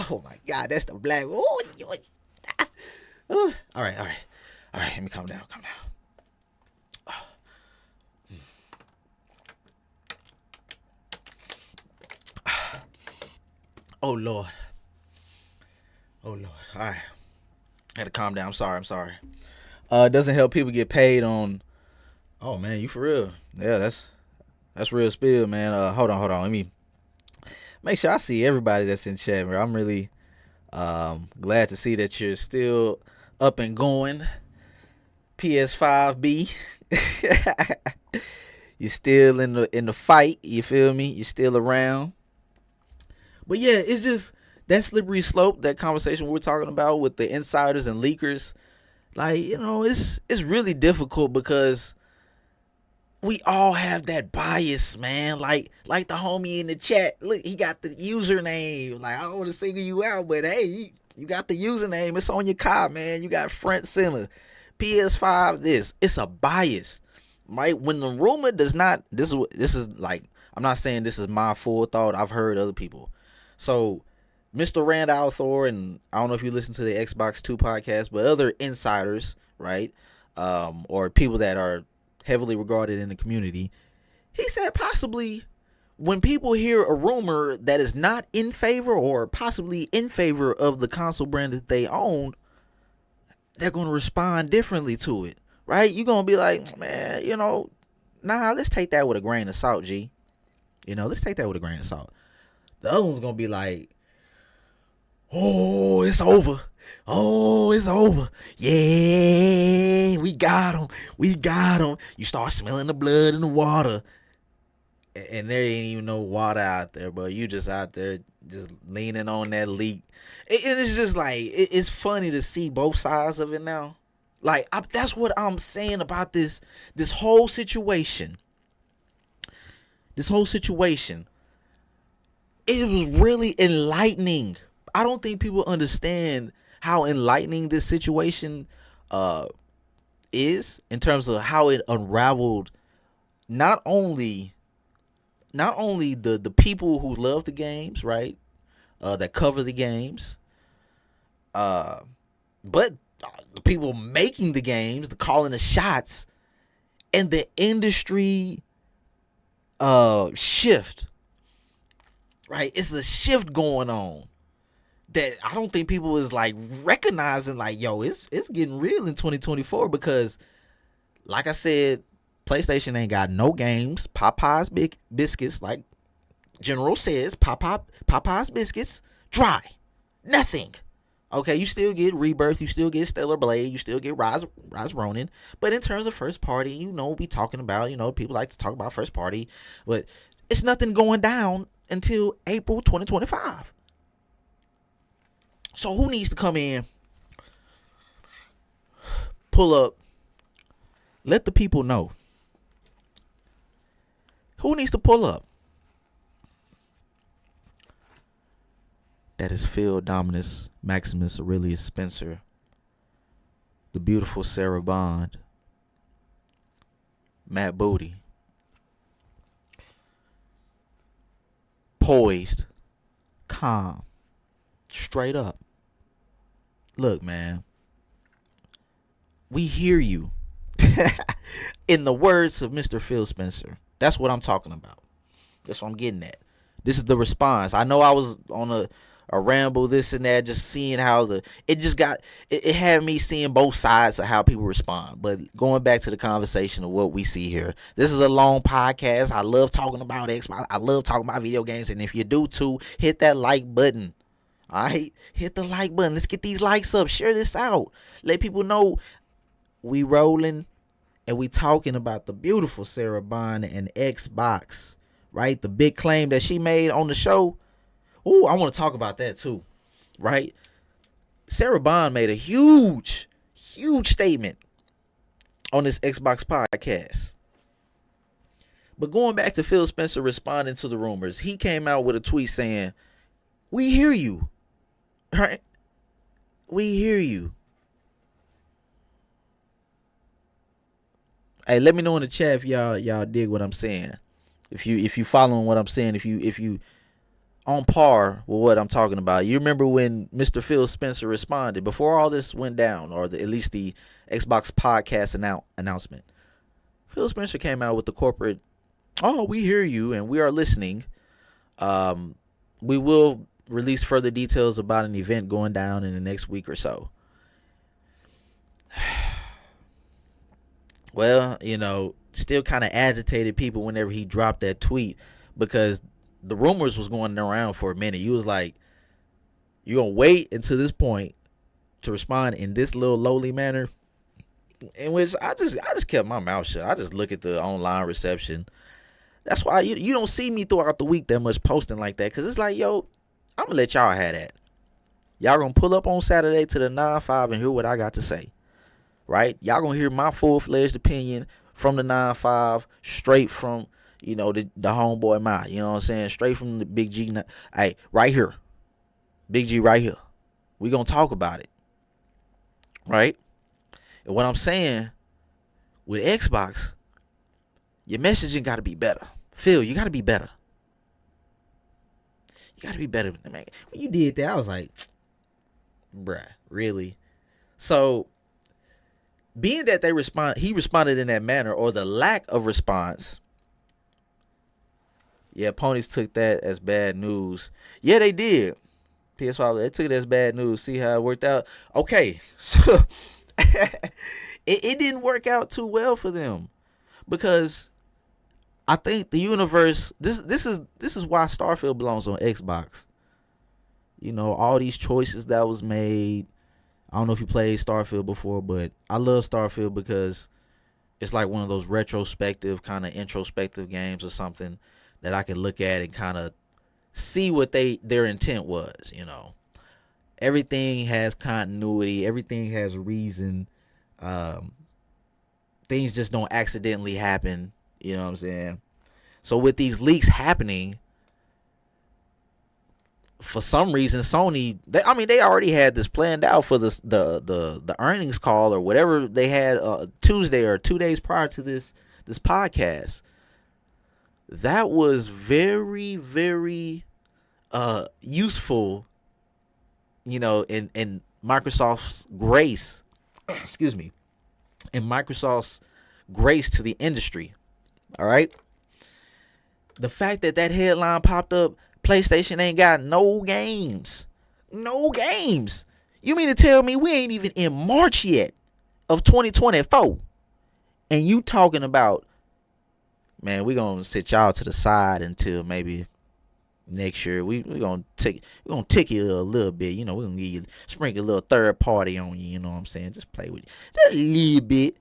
oh my God, that's the black. All right. Let me calm down. Oh Lord. All right. I had to calm down. I'm sorry. It doesn't help people get paid on. Oh man, you for real? Yeah, that's real spill, man. Hold on. Let me make sure I see everybody that's in chat, bro. I'm really glad to see that you're still up and going. PS5B. You're still in the fight, you feel me? You're still around. But yeah, it's just that slippery slope, that conversation we're talking about with the insiders and leakers. Like, it's really difficult because we all have that bias, man. Like the homie in the chat. Look, he got the username. Like, I don't want to single you out, but hey, you got the username. It's on your car, man. You got front center. PS5 this. It's a bias. Right? When the rumor does not, this is like, I'm not saying this is my full thought. I've heard other people. So Mr. Rand Althor, and I don't know if you listen to the Xbox 2 podcast, but other insiders, right? Or people that are heavily regarded in the community, he said possibly when people hear a rumor that is not in favor or possibly in favor of the console brand that they own, they're going to respond differently to it, right? You're going to be like, man, let's take that with a grain of salt, G. Let's take that with a grain of salt. The other one's going to be like, oh, it's over. Oh, it's over. Yeah, we got him. We got him. You start smelling the blood in the water. And there ain't even no water out there, but you just out there just leaning on that leak. It's just like, it's funny to see both sides of it now. Like, that's what I'm saying about this whole situation. This whole situation. It was really enlightening. I don't think people understand how enlightening this situation is in terms of how it unraveled not only the people who love the games, right? That cover the games, but the people making the games, the calling the shots, and the industry shift. Right? It's a shift going on that I don't think people is like recognizing, like, yo, it's getting real in 2024, because like I said, PlayStation ain't got no games. Popeye's biscuits, like General says, Popeye's biscuits, dry. Nothing. Okay, you still get Rebirth, you still get Stellar Blade, you still get Rise Ronin, but in terms of first party, we talking about, people like to talk about first party, but it's nothing going down until April 2025. So who needs to come in, pull up, let the people know? Who needs to pull up? That is Phil, Dominus, Maximus, Aurelius Spencer, the beautiful Sarah Bond, Matt Booty, poised, calm, straight up. Look, man, we hear you. In the words of Mr. Phil Spencer, that's what I'm talking about. That's what I'm getting at. This is the response. I know I was on a ramble, this and that, just seeing how it had me seeing both sides of how people respond. But going back to the conversation of what we see here, this is a long podcast. I love talking about Xbox. I love talking about video games. And if you do too, hit that like button. All right, hit the like button. Let's get these likes up. Share this out. Let people know we rolling and we talking about the beautiful Sarah Bond and Xbox, right? The big claim that she made on the show. Oh, I want to talk about that too, right? Sarah Bond made a huge statement on this Xbox podcast. But going back to Phil Spencer responding to the rumors, he came out with a tweet saying, we hear you, right? We hear you. Hey, let me know in the chat if y'all dig what I'm saying. If you following what I'm saying, if you on par with what I'm talking about. You remember when Mr. Phil Spencer responded before all this went down, or at least the Xbox podcast announcement. Phil Spencer came out with the corporate, oh, we hear you and we are listening. We will release further details about an event going down in the next week or so. Well, still kind of agitated people whenever he dropped that tweet, because the rumors was going around for a minute. You was like, you're going to wait until this point to respond in this little lowly manner, in which I just kept my mouth shut. I just look at the online reception. That's why you don't see me throughout the week that much posting like that, because it's like, yo, I'm going to let y'all have that. Y'all going to pull up on Saturday to the 9-5 and hear what I got to say, right? Y'all going to hear my full-fledged opinion from the 9-5, straight from, the homeboy mouth. You know what I'm saying? Straight from the Big G. Hey, right here. Big G right here. We gonna talk about it. Right? And what I'm saying with Xbox, your messaging gotta be better. Phil, you gotta be better. You gotta be better. Man, when you did that, I was like, bruh, really? So, being that he responded in that manner, or the lack of response. Yeah, ponies took that as bad news. Yeah, they did. PS5, they took it as bad news. See how it worked out? Okay, so it didn't work out too well for them, because I think the universe. This is why Starfield belongs on Xbox. All these choices that was made. I don't know if you played Starfield before, but I love Starfield because it's like one of those retrospective, kind of introspective games or something that I can look at and kind of see what their intent was. Everything has continuity. Everything has reason. Things just don't accidentally happen. You know what I'm saying? So with these leaks happening, for some reason, Sony, they already had this planned out for the earnings call or whatever they had Tuesday or 2 days prior to this podcast. That was very, very useful, in Microsoft's grace. Excuse me. In Microsoft's grace to the industry. All right. The fact that headline popped up, PlayStation ain't got no games. No games. You mean to tell me we ain't even in March yet of 2024? And you talking about, man, we gonna sit y'all to the side until maybe next year. We gonna tick you a little bit. We gonna give you, sprinkle a little third party on you. You know what I'm saying? Just play with you just a little bit.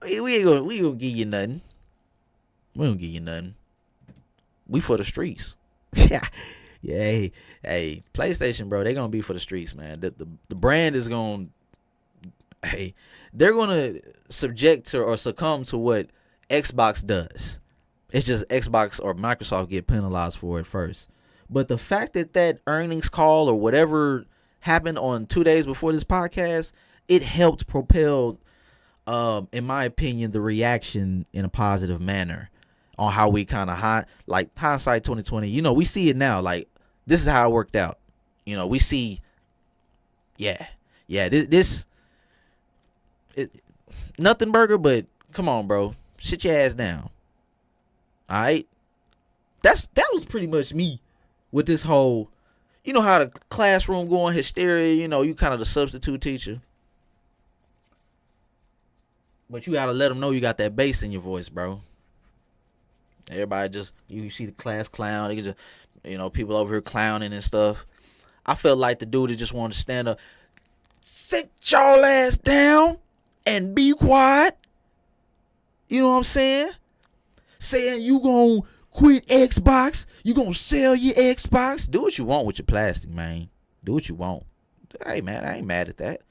we gonna give you nothing. We don't give you nothing. We for the streets. Yeah. Hey, PlayStation, bro, they gonna be for the streets, man. The brand is gonna, they're gonna subject to or succumb to what Xbox does. It's just Xbox or Microsoft get penalized for it first. But the fact that earnings call or whatever happened on 2 days before this podcast, it helped propel, in my opinion, the reaction in a positive manner. On how we kind of hindsight 2020, we see it now. Like, this is how it worked out. We see, this nothing burger, but come on, bro, sit your ass down. All right, that was pretty much me with this whole, how the classroom going hysteria. You kind of the substitute teacher, but you gotta let them know you got that bass in your voice, bro. Everybody just, you see the class clown. They just, people over here clowning and stuff. I felt like the dude that just wanted to stand up. Sit y'all ass down and be quiet. You know what I'm saying? Saying you gonna quit Xbox. You gonna sell your Xbox. Do what you want with your plastic, man. Do what you want. Hey, man, I ain't mad at that.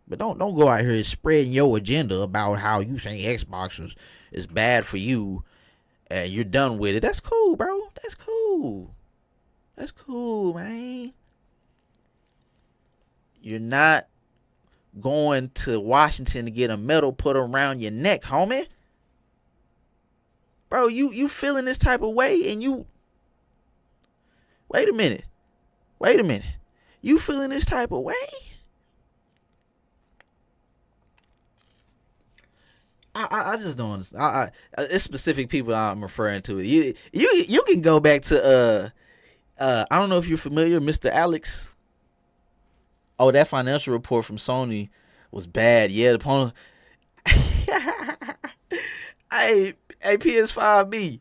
But don't go out here spreading your agenda about how you think Xbox is bad for you and you're done with it. That's cool, bro. That's cool. That's cool, man. You're not going to Washington to get a medal put around your neck, homie. Bro, you feeling this type of way and you... Wait a minute. You feeling this type of way? I just don't understand. It's specific people I'm referring to. You can go back to I don't know if you're familiar, Mr. Alex. Oh, that financial report from Sony was bad. Yeah, the opponent. Hey, PS5B.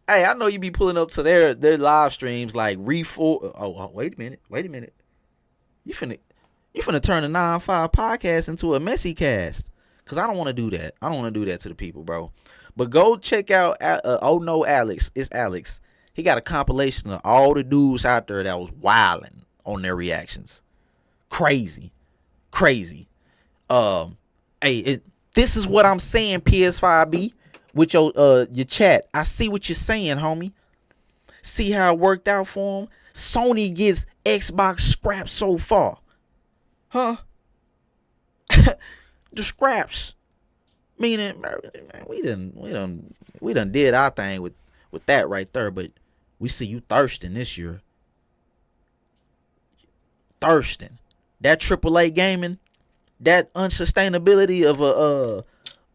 Hey, I know you be pulling up to their live streams like Oh, wait a minute. You finna turn the 9-5 podcast into a messy cast. Because I don't want to do that. I don't want to do that to the people, bro. But go check out, Oh No Alex. It's Alex. He got a compilation of all the dudes out there that was wilding on their reactions. Crazy. This is what I'm saying, PS5B, with your chat. I see what you're saying, homie. See how it worked out for him? Sony gets Xbox scraps so far. Huh? The scraps. Meaning, man, we done did our thing with that right there, but we see you thirsting this year. Thirsting. That AAA gaming, that unsustainability of a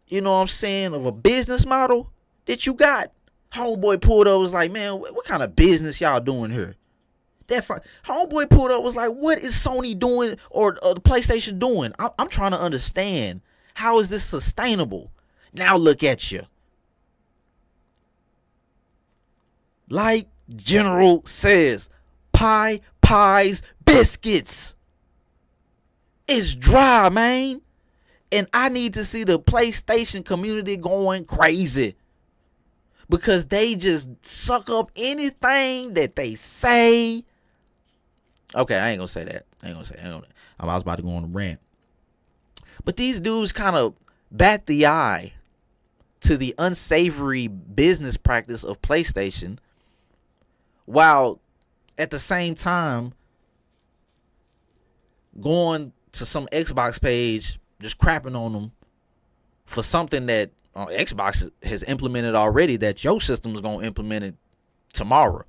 you know what I'm saying, of a business model that you got. Homeboy pulled up, was like, man, what kind of business y'all doing here? Homeboy pulled up, was like, what is Sony doing or the PlayStation doing? I'm trying to understand. How is this sustainable? Now look at you. Like General says, pies, biscuits. It's dry, man. And I need to see the PlayStation community going crazy. Because they just suck up anything that they say. Okay, I ain't gonna say that. I was about to go on a rant. But these dudes kind of bat the eye to the unsavory business practice of PlayStation, while at the same time going to some Xbox page just crapping on them for something that Xbox has implemented already, that your system is going to implement it tomorrow.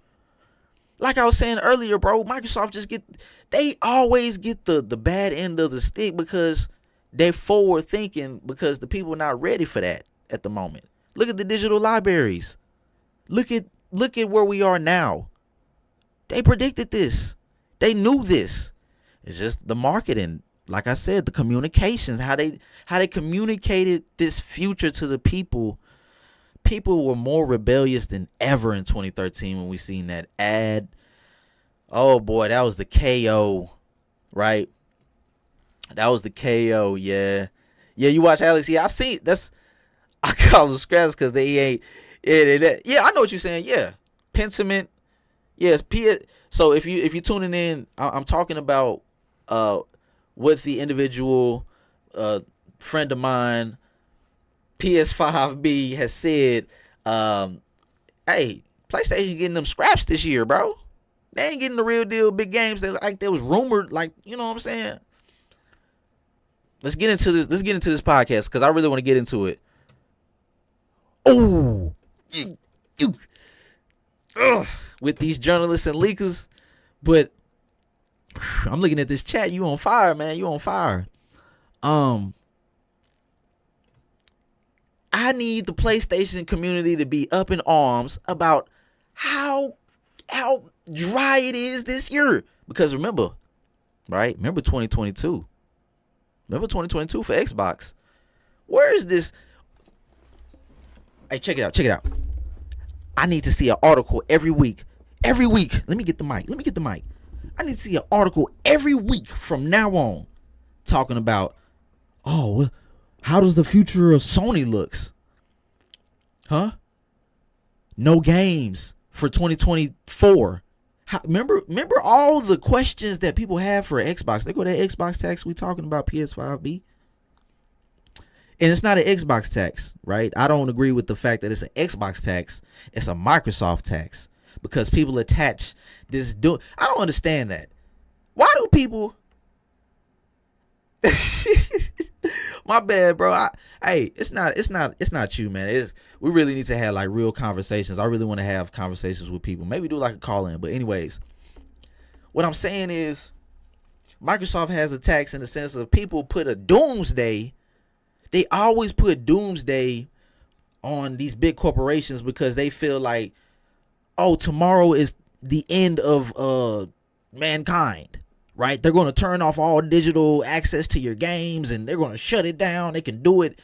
Like I was saying earlier, bro, Microsoft they always get the bad end of the stick because they're forward thinking, because the people are not ready for that at the moment. Look at the digital libraries. Look at where we are now. They predicted this. They knew this. It's just the marketing. Like I said, the communications, how they communicated this future to the people. People were more rebellious than ever in 2013 when we seen that ad. Oh boy, that was the KO, right? That was the KO, yeah. Yeah, you watch Alex. Yeah, I call them scraps because they ain't. Yeah, I know what you're saying. Yeah, Pentiment. Yes, so if you're tuning in, I'm talking about what the individual friend of mine, PS5B, has said. Hey, PlayStation getting them scraps this year, bro. They ain't getting the real deal big games that like there was rumored, like, you know what I'm saying. Let's get into this podcast because I really want to get into it. Oh, with these journalists and leakers, but I'm looking at this chat. You on fire, man. You on fire. I need the PlayStation community to be up in arms about how dry it is this year. Because remember, right? Remember 2022. Remember 2022 for Xbox. Where is this? Hey, check it out. I need to see an article every week. Let me get the mic. I need to see an article every week from now on talking about, how does the future of Sony looks? Huh? No games for 2024. Remember all the questions that people have for Xbox. They go to Xbox tax. We talking about PS5B. And it's not an Xbox tax, right? I don't agree with the fact that it's an Xbox tax. It's a Microsoft tax. Because people attach this. I don't understand that. Why do people? My bad, bro. It's not you, man. We really need to have like real conversations. I really want to have conversations with people. Maybe do like a call in. But anyways, what I'm saying is, Microsoft has a tax in the sense of people put a doomsday. They always put doomsday on these big corporations because they feel like, tomorrow is the end of mankind, right? They're going to turn off all digital access to your games and they're going to shut it down. They can do it.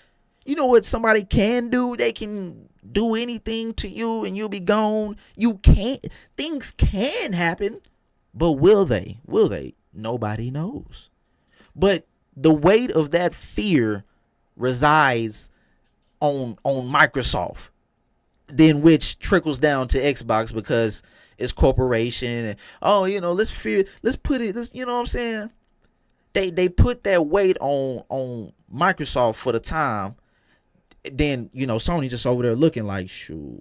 You know what somebody can do? They can do anything to you and you'll be gone. Things can happen, but will they? Nobody knows. But the weight of that fear resides on Microsoft, then which trickles down to Xbox because it's corporation and you know what I'm saying? They put that weight on Microsoft for the time. Then, Sony just over there looking like, shoot,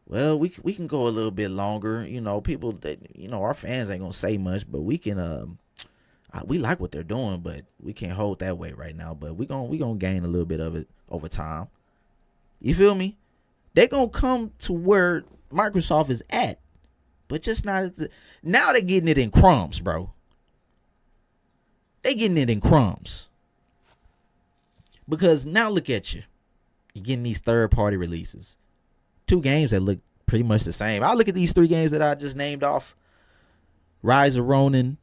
well, we can go a little bit longer. People that, our fans ain't gonna say much, but we can, we like what they're doing, but we can't hold that weight right now. But we gonna gain a little bit of it over time. You feel me? They gonna come to where Microsoft is at, but just not at now they're getting it in crumbs, bro. They getting it in crumbs. Because now look at you. You're getting these third-party releases. 2 games that look pretty much the same. I look at these 3 games that I just named off. Rise of Ronin,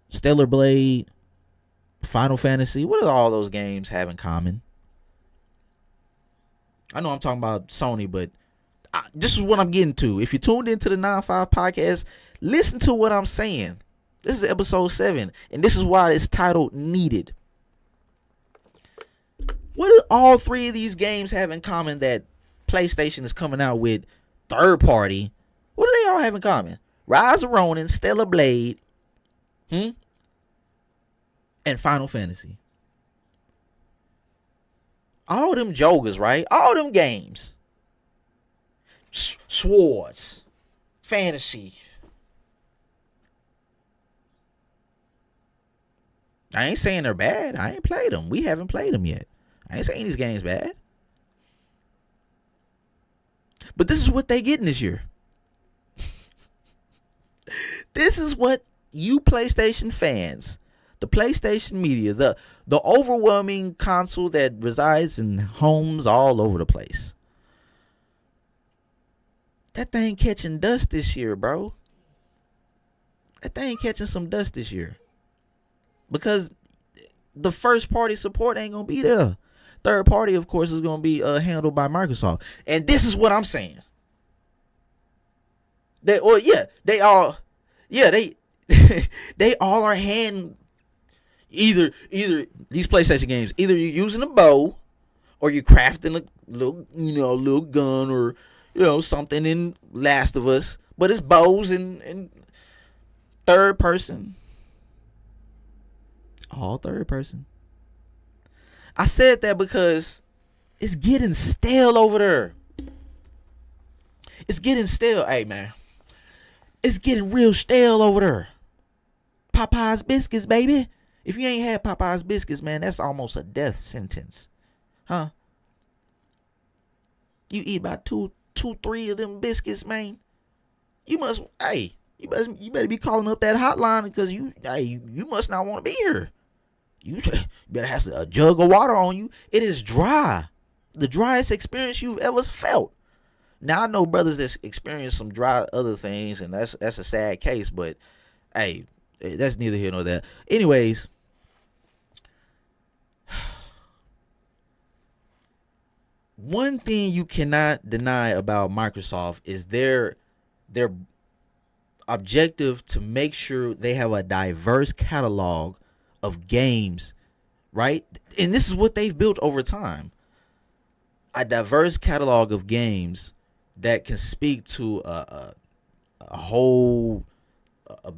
Stellar Blade, Final Fantasy. What do all those games have in common? I know I'm talking about Sony, but this is what I'm getting to. If you tuned into the 9-5 podcast, listen to what I'm saying. This is episode 7, and this is why it's titled Needed. What do all 3 of these games have in common that PlayStation is coming out with third party? What do they all have in common? Rise of Ronin, Stellar Blade, and Final Fantasy. All them jokers, right? All them games. Swords. Fantasy. I ain't saying they're bad. I ain't played them. We haven't played them yet. I ain't saying these games bad. But this is what they getting this year. This is what you PlayStation fans, the PlayStation media, the overwhelming console that resides in homes all over the place. That thing catching dust this year, bro. That thing catching some dust this year. Because the first party support ain't going to be there. Third party, of course, is going to be handled by Microsoft. And this is what I'm saying. They all they all are hand either these PlayStation games, either you're using a bow or you're crafting a little gun or something in Last of Us, but it's bows and third person. All third person. I said that because it's getting stale over there. It's getting stale. Hey, man. It's getting real stale over there. Popeye's biscuits, baby. If you ain't had Popeye's biscuits, man, that's almost a death sentence. Huh? You eat about 3 of them biscuits, man. You better be calling up that hotline because you must not want to be here. You better have a jug of water on you. It is dry. The driest experience you've ever felt. Now, I know brothers that's experienced some dry other things, and that's a sad case, but, hey, that's neither here nor there. Anyways, one thing you cannot deny about Microsoft is their objective to make sure they have a diverse catalog of games, right? And this is what they've built over time. A diverse catalog of games that can speak to a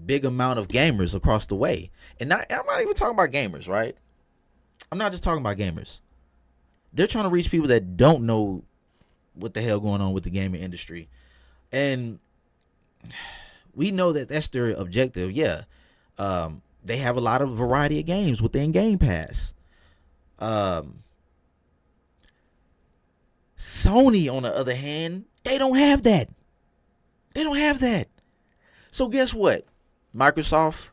big amount of gamers across the way. And I'm not even talking about gamers, right? I'm not just talking about gamers. They're trying to reach people that don't know what the hell going on with the gaming industry. And we know that that's their objective. Yeah. They have a lot of variety of games within Game Pass. Sony, on the other hand, they don't have that. They don't have that. So guess what? Microsoft,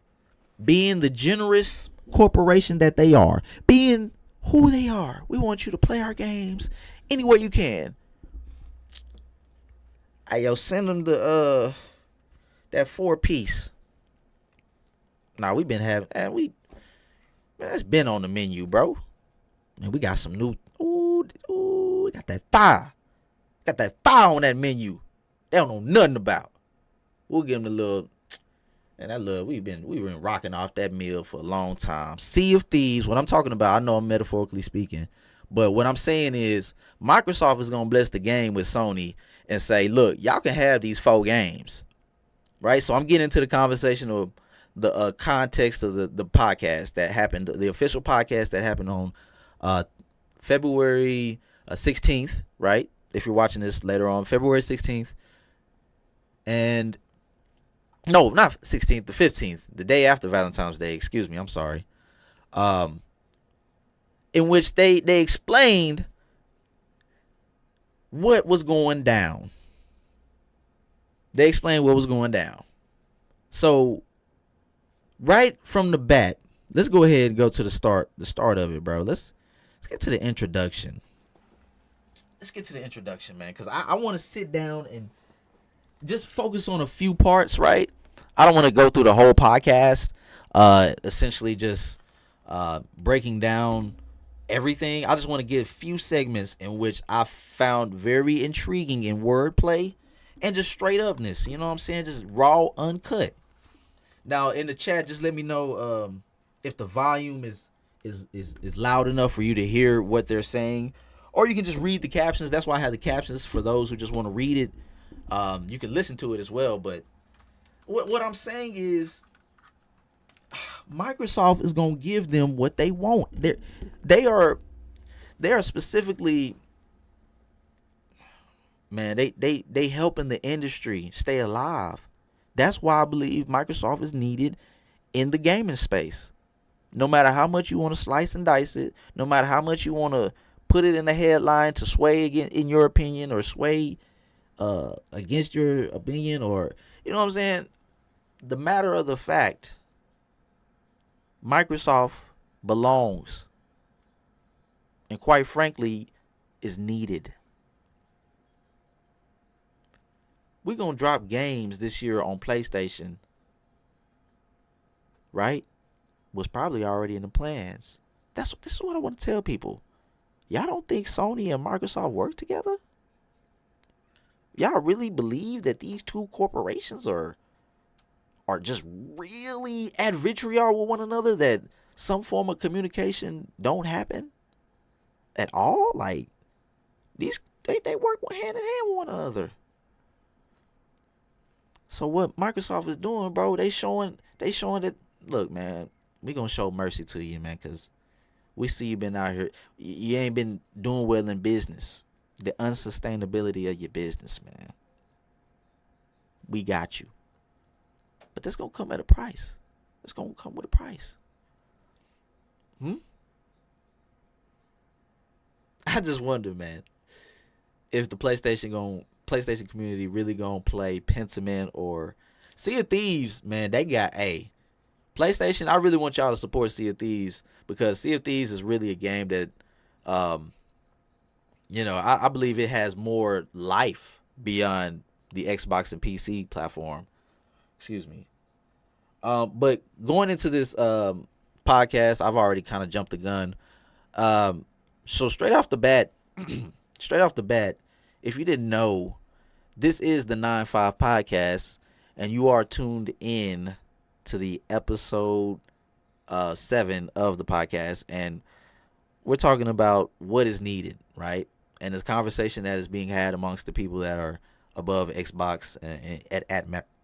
being the generous corporation that they are, being who they are, we want you to play our games any way you can. Hey, yo, send them that 4-piece. Nah, we've been having, man, that's been on the menu, bro. Man, we got some new, we got that fire. Got that fire on that menu. They don't know nothing about. We'll give them the little, and that little, we've been rocking off that meal for a long time. Sea of Thieves, what I'm talking about, I know I'm metaphorically speaking, but what I'm saying is Microsoft is going to bless the game with Sony and say, look, y'all can have these 4 games, right? So I'm getting into the conversation of the context of the podcast that happened, the official podcast that happened on February 16th, right? If you're watching this later on, February 16th, and no, not 16th, the 15th, the day after Valentine's Day. Excuse me, I'm sorry. In which they explained what was going down. They explained what was going down. So, right from the bat, let's go ahead and go to the start of it, bro. Let's get to the introduction. Let's get to the introduction, man, because I want to sit down and just focus on a few parts, right? I don't want to go through the whole podcast, essentially just breaking down everything. I just want to give a few segments in which I found very intriguing in wordplay and just straight upness. You know what I'm saying? Just raw, uncut. Now in the chat, just let me know if the volume is loud enough for you to hear what they're saying, or you can just read the captions. That's why I have the captions for those who just want to read it. You can listen to it as well. But what I'm saying is, Microsoft is gonna give them what they want. They are specifically, man. They helping the industry stay alive. That's why I believe Microsoft is needed in the gaming space. No matter how much you want to slice and dice it, no matter how much you want to put it in the headline to sway against, in your opinion, or sway against your opinion, or you know what I'm saying. The matter of the fact, Microsoft belongs, and quite frankly, is needed. We're going to drop games this year on PlayStation, right? Was probably already in the plans. This is what I want to tell people. Y'all don't think Sony and Microsoft work together? Y'all really believe that these two corporations are just really at vitriol with one another, that some form of communication don't happen at all? Like, they work hand in hand with one another. So what Microsoft is doing, bro, they showing that, look, man, we gonna show mercy to you, man, because we see you been out here. You ain't been doing well in business. The unsustainability of your business, man. We got you. But that's gonna come at a price. It's gonna come with a price. I just wonder, man, if the PlayStation community really gonna play Pentiment or Sea of Thieves. Man, they got PlayStation. I really want y'all to support Sea of Thieves, because Sea of Thieves is really a game that, I believe it has more life beyond the Xbox and PC platform. Excuse me. But going into this podcast, I've already kind of jumped the gun. So straight off the bat, if you didn't know, this is the 9-5 podcast, and you are tuned in to the episode 7 of the podcast, and we're talking about what is needed, right? And this conversation that is being had amongst the people that are above Xbox and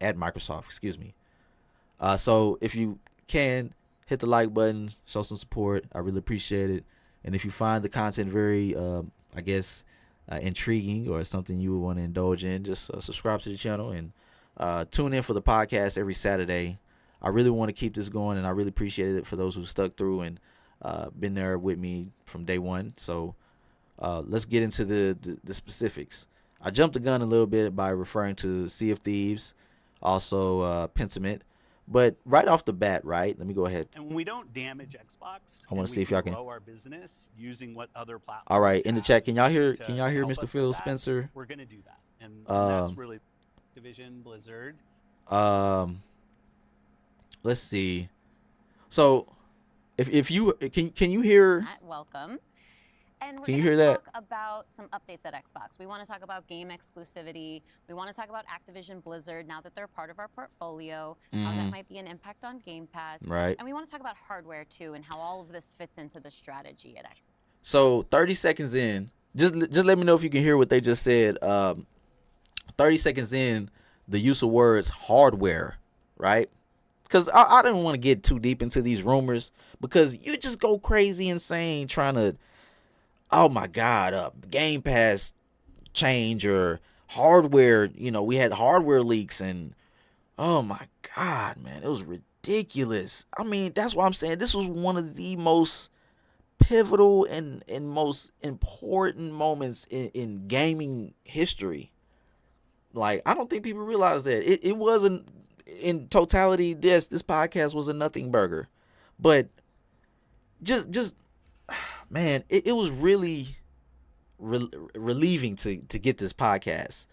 at Microsoft, excuse me. So if you can, hit the like button, show some support. I really appreciate it. And if you find the content very, intriguing, or something you would want to indulge in, just subscribe to the channel and tune in for the podcast every Saturday. I really want to keep this going, and I really appreciate it for those who stuck through and been there with me from day one. So let's get into the specifics. I jumped the gun a little bit by referring to Sea of Thieves, also Pentiment. But right off the bat, right? Let me go ahead. And we don't damage Xbox. I want to see if y'all can grow our business using what other platforms. All right, in the chat, can y'all hear Mr. Phil Spencer? We're gonna do that, and that's really Activision Blizzard. Let's see. So, if you can you hear? Welcome. And we're Can you going hear to that? talk about some updates at Xbox. We want to talk about game exclusivity. We want to talk about Activision Blizzard now that they're part of our portfolio, how that might be an impact on Game Pass. Right. And we want to talk about hardware too, and how all of this fits into the strategy at Xbox. So 30 seconds in, just let me know if you can hear what they just said. 30 seconds in, the use of words hardware, right? because I didn't want to get too deep into these rumors because you just go crazy insane trying to, oh my God, Game Pass change or hardware. You know, we had hardware leaks and oh my God, man, it was ridiculous. I mean, that's why I'm saying this was one of the most pivotal and most important moments in gaming history. Like, I don't think people realize that it wasn't in totality. This podcast was a nothing burger, but just man, it was really relieving to get this podcast.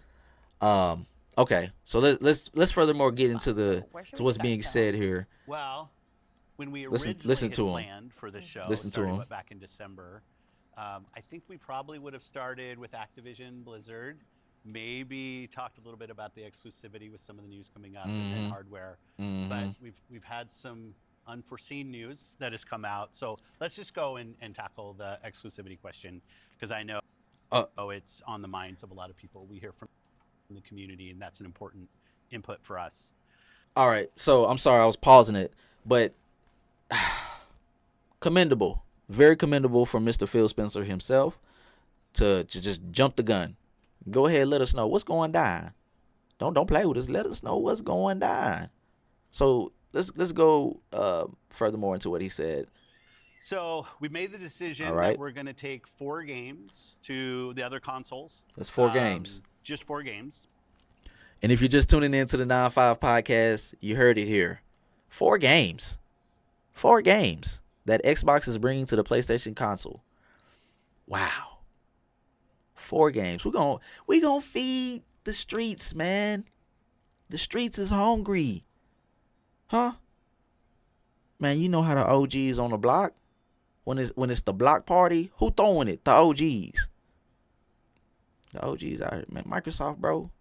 Okay, so let's furthermore get into to what's being said here. Well, when we Listen originally to had him. planned for the show, Listen to starting him. what, back in December, I think we probably would have started with Activision Blizzard, maybe talked a little bit about the exclusivity with some of the news coming up and then hardware. But we've had some unforeseen news that has come out. So let's just go and tackle the exclusivity question, because I know it's on the minds of a lot of people. We hear from the community, and that's an important input for us. All right, so I'm sorry I was pausing it, but commendable, very commendable for Mr. Phil Spencer himself to just jump the gun. Go ahead, let us know what's going down. Don't play with us. Let us know what's going down. So let's go furthermore into what he said. So we made the decision that we're going to take 4 games to the other consoles. That's 4 games. Just 4 games. And if you're just tuning into the 9-5 podcast, you heard it here. 4 games. 4 games that Xbox is bringing to the PlayStation console. Wow. 4 games. We're gonna feed the streets, man. The streets is hungry. Huh? Man, you know how the OGs on the block? When it's the block party, who throwing it? The OGs. The OGs out here, man. Microsoft, bro.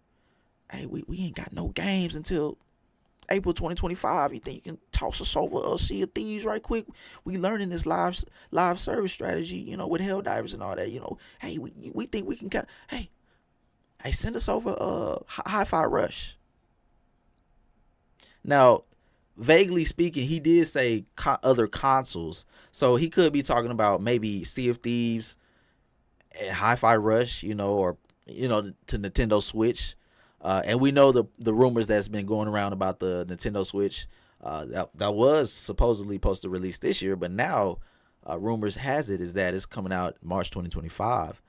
Hey, we ain't got no games until April 2025. You think you can toss us over Sea of Thieves right quick? We learning this live service strategy, you know, with Helldivers and all that. You know, hey, we think we can hey, send us over Hi-Fi Rush. Now, vaguely speaking, he did say other consoles, so he could be talking about maybe Sea of Thieves and Hi-Fi Rush, you know, or you know, to Nintendo Switch. And we know the rumors that's been going around about the Nintendo Switch that was supposedly supposed to release this year, but now rumors has it is that it's coming out March 2025,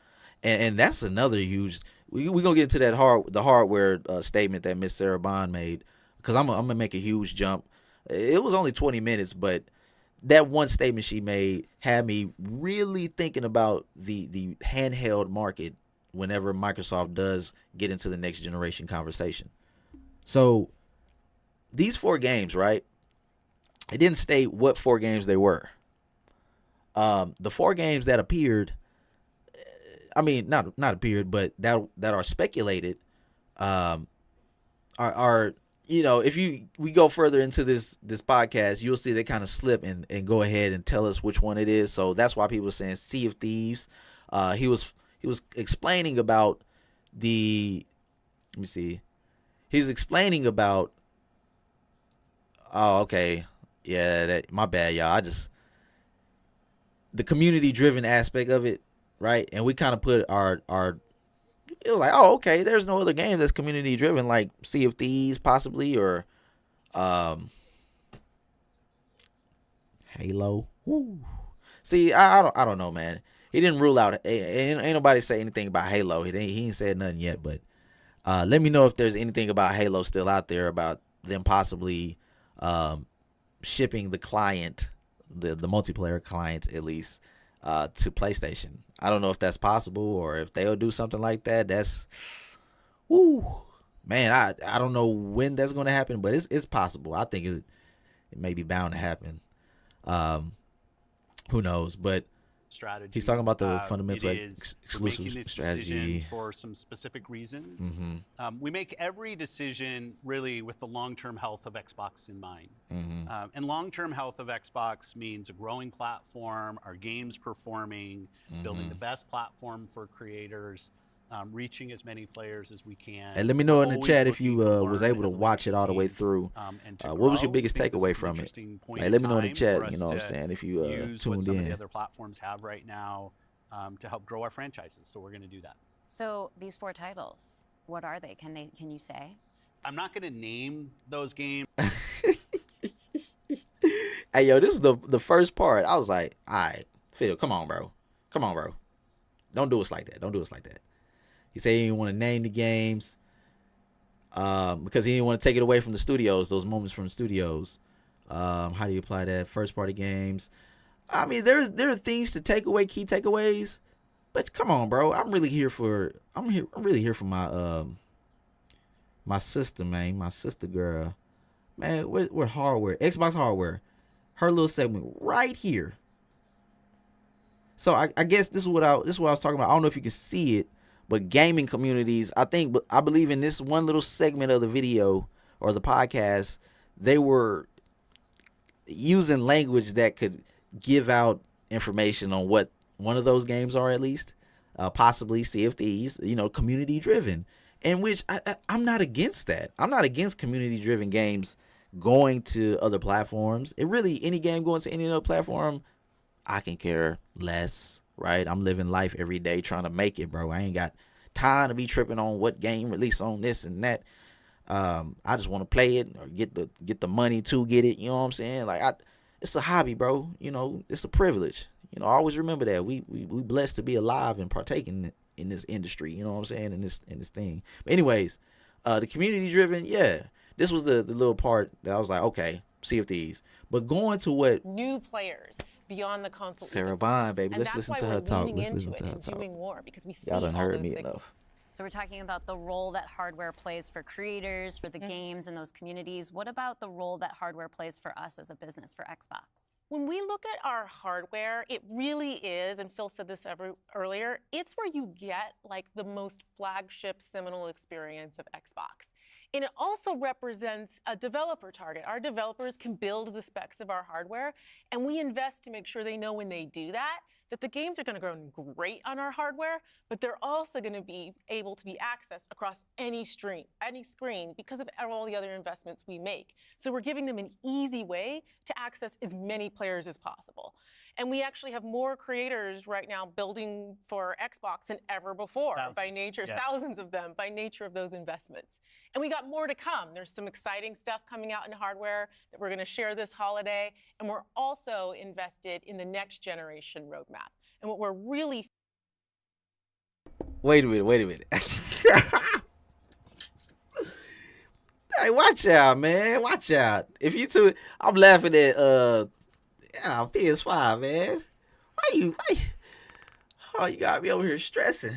and that's another huge. We gonna get into that the hardware statement that Miss Sarah Bond made, because I'm gonna make a huge jump. It was only 20 minutes, but that one statement she made had me really thinking about the handheld market whenever Microsoft does get into the next generation conversation. So these 4 games, right? It didn't state what 4 games they were. The 4 games that appeared, I mean, not appeared, but that are speculated, are you know, if we go further into this podcast, you'll see they kind of slip and go ahead and tell us which one it is. So that's why people are saying Sea of Thieves. He was explaining about let me see. He's explaining about, oh, okay. Yeah, my bad, y'all. The community driven aspect of it, right? And we kind of put our it was like, oh, okay, there's no other game that's community driven like Sea of Thieves possibly, or Halo. Woo. See, I don't know, man. He didn't rule out. Ain't nobody say anything about Halo. He ain't said nothing yet. But let me know if there's anything about Halo still out there about them possibly shipping the client, the multiplayer client at least, to PlayStation. I don't know if that's possible or if they'll do something like that. That's, woo, man. I don't know when that's going to happen, but it's possible. I think it may be bound to happen. Who knows? But strategy. He's talking about the fundamental exclusive strategy for some specific reasons. Mm-hmm. We make every decision really with the long-term health of Xbox in mind. Mm-hmm. And long-term health of Xbox means a growing platform, our games performing, mm-hmm. building the best platform for creators. reaching as many players as we can. And let me know in the Always chat if looking you to was learn able to as a watch it all the way leadership through. team, and to What was your grow. biggest I think this takeaway is an from it? interesting point Like, in let me know in the time chat, for us you know what I'm to saying, if you use what tuned some of the in. other platforms have right now to help grow our franchises. So we're going to do that. So these 4 titles, what are they? Can you say? I'm not going to name those games. Hey, yo, this is the first part. I was like, all right, Phil, come on, bro. Come on, bro. Don't do us like that. Don't do us like that. He said he didn't want to name the games because he didn't want to take it away from the studios, those moments from the studios. How do you apply that? First party games. I mean, there are things to take away, key takeaways. But come on, bro. I'm really here for my my sister, man, my sister girl. Man, we're hardware. Xbox hardware. Her little segment right here. So I guess this is what I was talking about. I don't know if you can see it, but gaming communities, I believe in this one little segment of the video or the podcast, they were using language that could give out information on what one of those games are, at least, possibly Sea of Thieves, community driven, in which I'm not against that. I'm not against community driven games going to other platforms. Any game going to any other platform, I can care less, right? I'm living life every day trying to make it, bro. I ain't got time to be tripping on what game release on this and that. I just want to play it or get the money to get it. You know what I'm saying? Like, it's a hobby, bro. It's a privilege. Always remember that we blessed to be alive and partaking in this industry. You know what I'm saying? In this thing. But anyways, the community driven, yeah. This was the little part that I was like, okay, Sea of Thieves. But going to what new players beyond the console. Sarah Bond, baby. And Let's that's listen why to we're her talk. leaning Let's into listen to it her and talk. doing more because we see Y'all done all heard those me signals. enough. So we're talking about the role that hardware plays for creators, for the games and those communities. What about the role that hardware plays for us as a business, for Xbox? When we look at our hardware, it really is, and Phil said this earlier, it's where you get like the most flagship seminal experience of Xbox. And it also represents a developer target. Our developers can build the specs of our hardware, and we invest to make sure they know when they do that the games are going to run great on our hardware, but they're also going to be able to be accessed across any screen because of all the other investments we make. So we're giving them an easy way to access as many players as possible. And we actually have more creators right now building for Xbox than ever before by nature, thousands of them by nature of those investments. And we got more to come. There's some exciting stuff coming out in hardware that we're going to share this holiday. And we're also invested in the next generation roadmap. And what we're really... Wait a minute. Hey, watch out, man. Watch out. If you two, I'm laughing at PS5, man. Why? Oh, you got me over here stressing.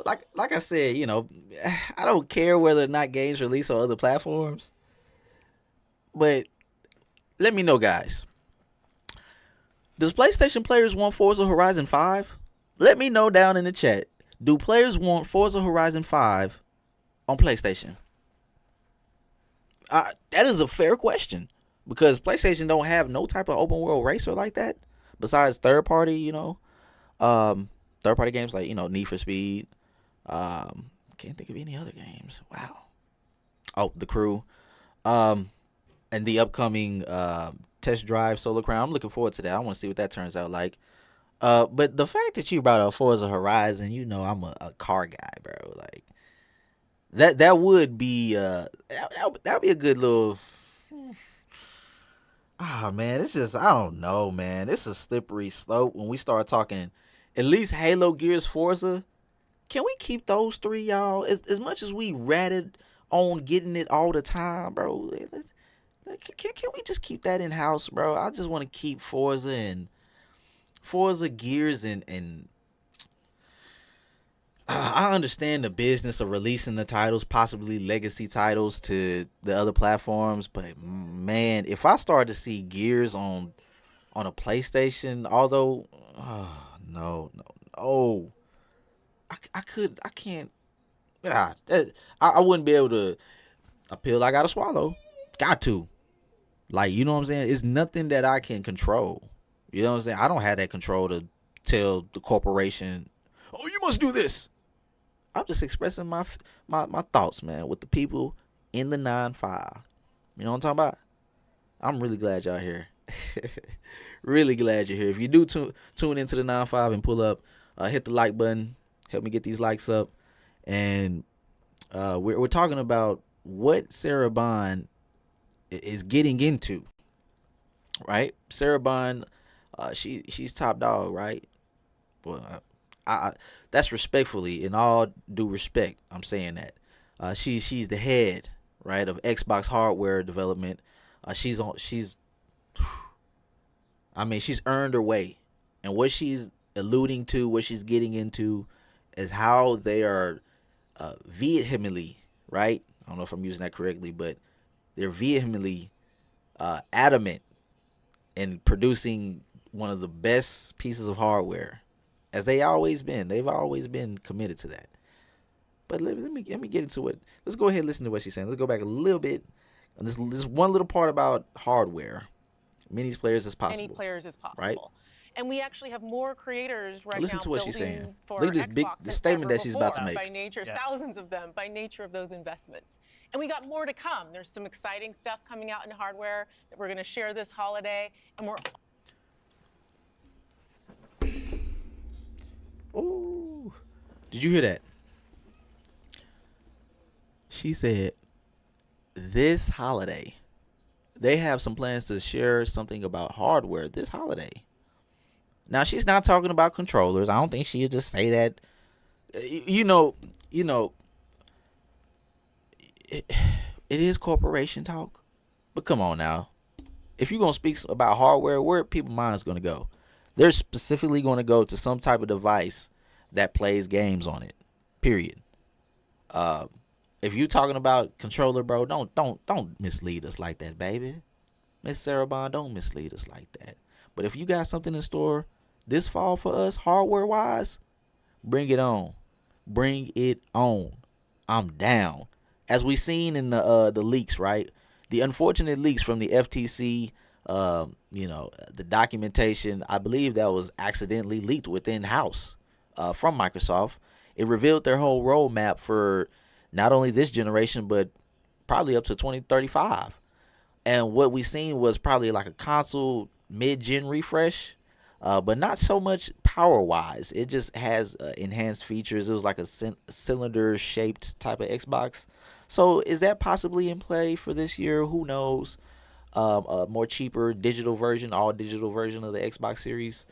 Like I said, I don't care whether or not games release on other platforms. But let me know, guys. Does PlayStation players want Forza Horizon 5? Let me know down in the chat. Do players want Forza Horizon 5 on PlayStation? That is a fair question. Because PlayStation don't have no type of open world racer like that. Besides third party, third party games like, Need for Speed. Can't think of any other games. Wow. Oh, The Crew. And the upcoming Test Drive Solar Crown. I'm looking forward to that. I want to see what that turns out like. But the fact that you brought up Forza Horizon, I'm a car guy, bro. Like that would be that would be a good little. Ah, man, it's just, I don't know, man. It's a slippery slope when we start talking at least Halo, Gears, Forza. Can we keep those three, y'all? As much as we ratted on getting it all the time, bro, can we just keep that in-house, bro? I just want to keep Forza, Gears, and I understand the business of releasing the titles, possibly legacy titles to the other platforms, but man, if I start to see Gears on a PlayStation, although no, I can't. I wouldn't be able to. A pill I gotta swallow, got to. Like, you know what I'm saying? It's nothing that I can control. You know what I'm saying? I don't have that control to tell the corporation, oh, you must do this. I'm just expressing my thoughts, man, with the people in the 9-5. You know what I'm talking about? I'm really glad y'all here. Really glad you're here. If you do tune into the 9-5 and pull up, hit the like button. Help me get these likes up. And we're talking about what Sarah Bond is getting into, right? Sarah Bond, she's top dog, right? Well, I that's respectfully, in all due respect, I'm saying that. She's the head, right, of Xbox hardware development. She's earned her way, and what she's alluding to, what she's getting into, is how they are vehemently, right? I don't know if I'm using that correctly, but they're vehemently adamant in producing one of the best pieces of hardware, as they've always been committed to that. But let me get into it. Let's go ahead and listen to what she's saying. Let's go back a little bit. This one little part about hardware. Many players as possible. Many players as possible. Right? And we actually have more creators right Listen now to what she's building saying. for Look at Xbox the than statement ever that she's about to before, make. By nature, Yeah. thousands of them, by nature of those investments. And we got more to come. There's some exciting stuff coming out in hardware that we're going to share this holiday. And we're Ooh. Did you hear that? She said this holiday they have some plans to share something about hardware this holiday. Now, she's not talking about controllers. I don't think she'll just say that. You know, it is corporation talk. But come on now. If you're going to speak about hardware, where are people's minds going to go? They're specifically going to go to some type of device that plays games on it. Period. If you're talking about controller, bro, don't mislead us like that, baby. Miss Sarah Bond, don't mislead us like that. But if you got something in store this fall for us, hardware-wise, bring it on. Bring it on. I'm down. As we seen in the leaks, right? The unfortunate leaks from the FTC, the documentation, I believe that was accidentally leaked within house from Microsoft. It revealed their whole roadmap for not only this generation, but probably up to 2035. And what we seen was probably like a console mid-gen refresh, but not so much power-wise. It just has enhanced features. It was like a cylinder-shaped type of Xbox. So is that possibly in play for this year? Who knows? A more cheaper digital version, all digital version of the Xbox Series.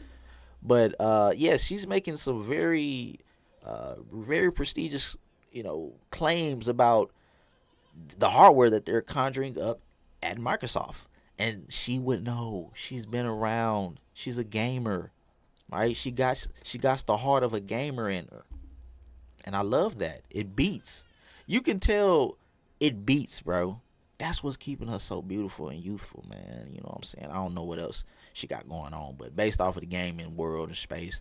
But yes, she's making some very prestigious, claims about the hardware that they're conjuring up at Microsoft. And she would know. She's been around. She's a gamer, right? She got the heart of a gamer in her, and I love that. It beats. You can tell it beats, bro. That's what's keeping her so beautiful and youthful, man. You know what I'm saying? I don't know what else she got going on, but based off of the gaming world and space,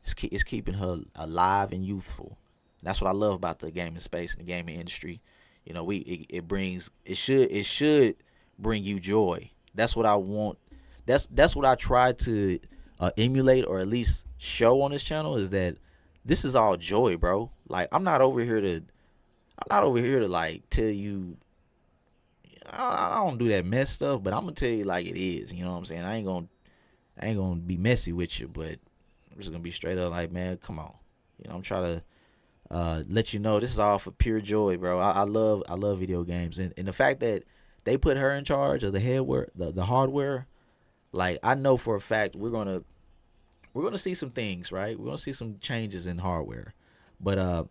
it's keeping her alive and youthful. That's what I love about the gaming space and the gaming industry. It should bring you joy. That's what I want. That's what I try to emulate, or at least show on this channel, is that this is all joy, bro. Like, I'm not over here to like tell you. I don't do that mess stuff, but I'm gonna tell you like it is. You know what I'm saying? I ain't gonna be messy with you, but I'm just gonna be straight up like, man, come on. I'm trying to let you know this is all for pure joy, bro. I love video games, and the fact that they put her in charge of the hardware, like, I know for a fact we're gonna see some things, right? We're gonna see some changes in hardware, but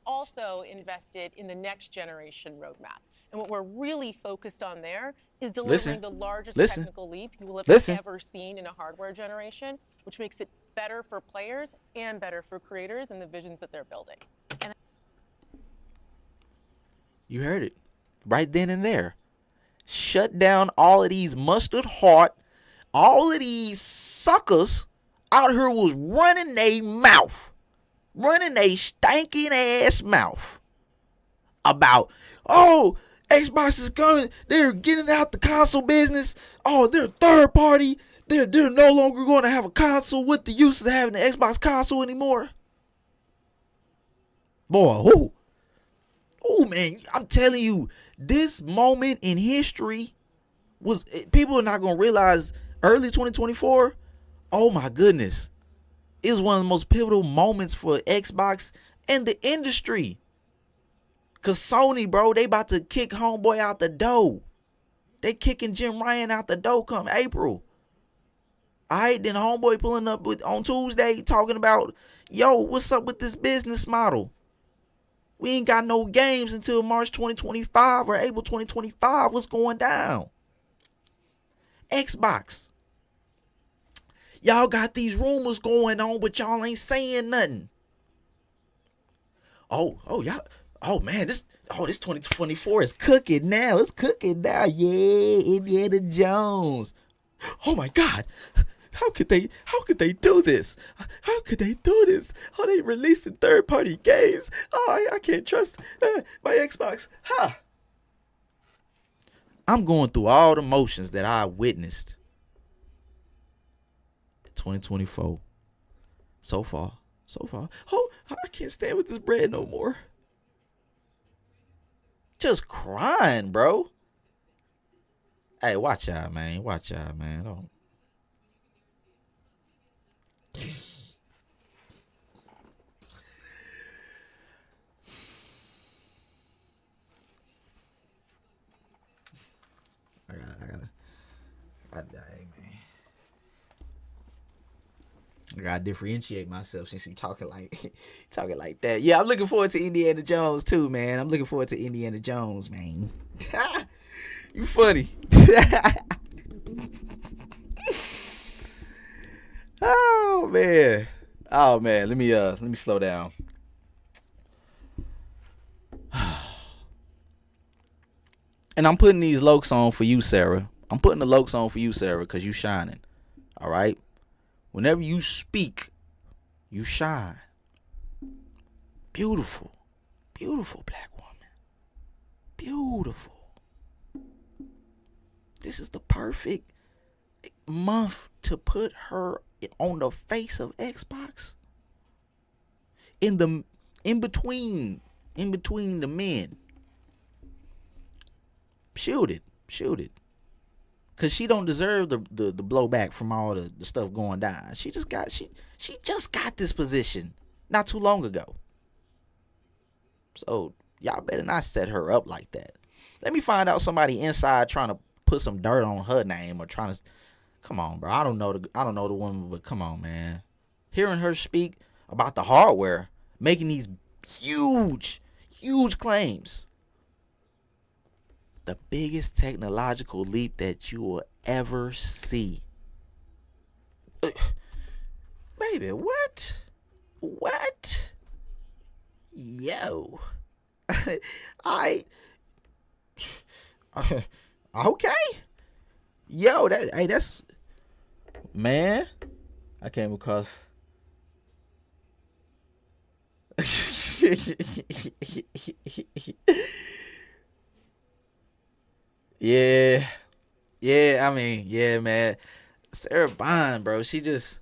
also invested in the next generation roadmap. And what we're really focused on there is delivering the largest technical leap you will have ever seen in a hardware generation, which makes it better for players and better for creators and the visions that they're building. You heard it right then and there. Shut down all of these mustard heart, all of these suckers out here was running their mouth. Running a stinking ass mouth about, oh, Xbox is coming. They're getting out the console business. Oh, they're third party. They're no longer going to have a console with the use of having the Xbox console anymore. Boy, man, I'm telling you, this moment in history was, people are not going to realize early 2024. Oh my goodness. It was one of the most pivotal moments for Xbox and the industry. Cause Sony, bro, they about to kick homeboy out the door. They kicking Jim Ryan out the door come April. Alright, then homeboy pulling up on Tuesday talking about, yo, what's up with this business model? We ain't got no games until March 2025 or April 2025. What's going down? Xbox. Y'all got these rumors going on, but y'all ain't saying nothing. Y'all. Oh man, this 2024 is cooking now. It's cooking now. Yeah, Indiana Jones. Oh my God. How could they do this? How could they do this? Oh, they releasing third-party games. Oh, I can't trust my Xbox. Ha! I'm going through all the motions that I witnessed 2024. So far. Oh, I can't stand with this bread no more. Just crying, bro. Hey, watch out, man. Don't. I gotta differentiate myself since you talking like that. Yeah, I'm looking forward to Indiana Jones too, man. I'm looking forward to Indiana Jones, man. You funny. Oh man. Let me slow down. And I'm putting these lokes on for you, Sarah. I'm putting the lokes on for you, Sarah, because you shining. All right? Whenever you speak, you shine. Beautiful. Beautiful black woman. Beautiful. This is the perfect month to put her on the face of Xbox. In between the men. Shield it. Cause she don't deserve the blowback from all the stuff going down. She just got this position not too long ago. So y'all better not set her up like that. Let me find out somebody inside trying to put some dirt on her name or trying to. Come on, bro. I don't know the woman, but come on, man. Hearing her speak about the hardware, making these huge claims. The biggest technological leap that you will ever see. Baby, what? Yo. Okay. Yo, that's man. I came across. Yeah. I mean, yeah, man. Sarah Bond, bro. She just.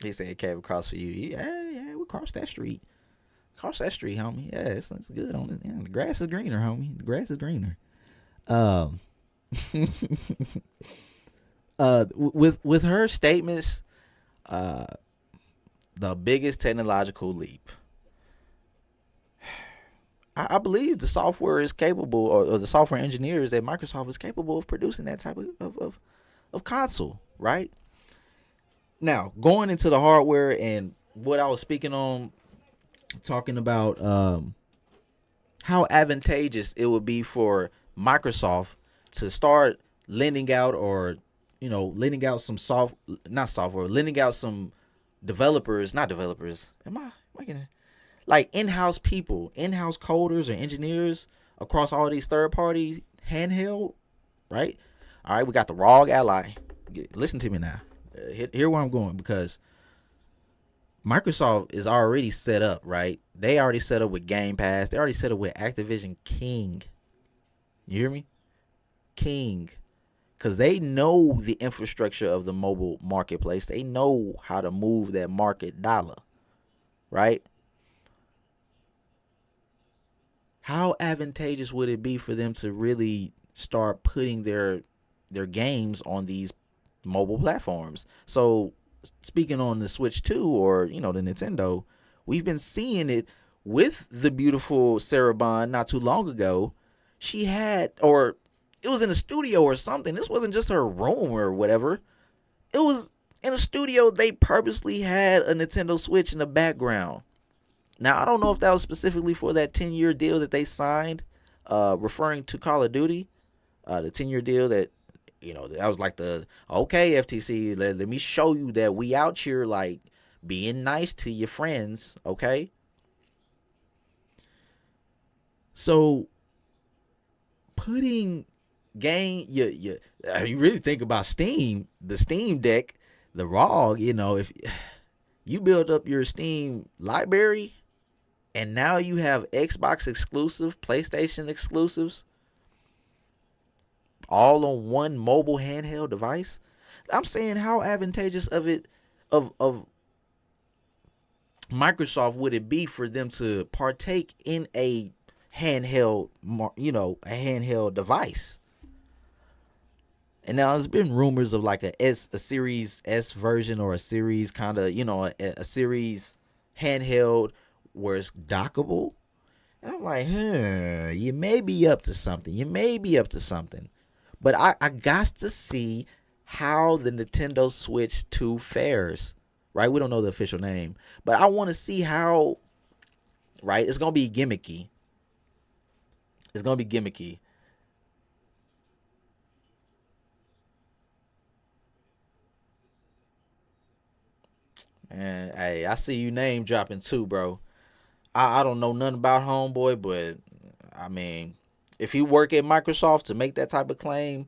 He said it came across for you. Yeah, we crossed that street. Cross that street, homie. Yeah, it's good on it. Yeah, the grass is greener, homie. The grass is greener. With her statements, the biggest technological leap. I believe the software is capable, or the software engineers at Microsoft is capable of producing that type of console, right? Now, going into the hardware and what I was speaking on, talking about how advantageous it would be for Microsoft to start lending out, or lending out some lending out some developers, not developers. Am I gonna, like, in-house people, in-house coders or engineers across all these third-party handheld, right? All right, we got the ROG Ally. Listen to me now. Here where I'm going, because Microsoft is already set up, right? They already set up with Game Pass. They already set up with Activision King. You hear me? King. because they know the infrastructure of the mobile marketplace. They know how to move that market dollar, right? How advantageous would it be for them to really start putting their games on these mobile platforms? So speaking on the Switch 2 or, the Nintendo, we've been seeing it with the beautiful Sarah Bond not too long ago. She had, or it was in a studio or something. This wasn't just her room or whatever. It was in a studio. They purposely had a Nintendo Switch in the background. Now, I don't know if that was specifically for that 10-year deal that they signed, referring to Call of Duty, the 10-year deal that, that was like okay, FTC, let me show you that we out here, like, being nice to your friends, okay? So, putting you really think about Steam, the Steam Deck, the ROG, if you build up your Steam library, and now you have Xbox exclusive, PlayStation exclusives, all on one mobile handheld device. I'm saying, how advantageous of Microsoft would it be for them to partake in a handheld, a handheld device? And now there's been rumors of like a Series S version, or a series kind of, a series handheld where it's dockable. And I'm like, you may be up to something. But I got to see how the Nintendo Switch 2 fares, right? We don't know the official name, but I want to see how, right? It's going to be gimmicky. And hey, I see you name dropping too, bro. I don't know nothing about homeboy, but I mean, if you work at Microsoft to make that type of claim,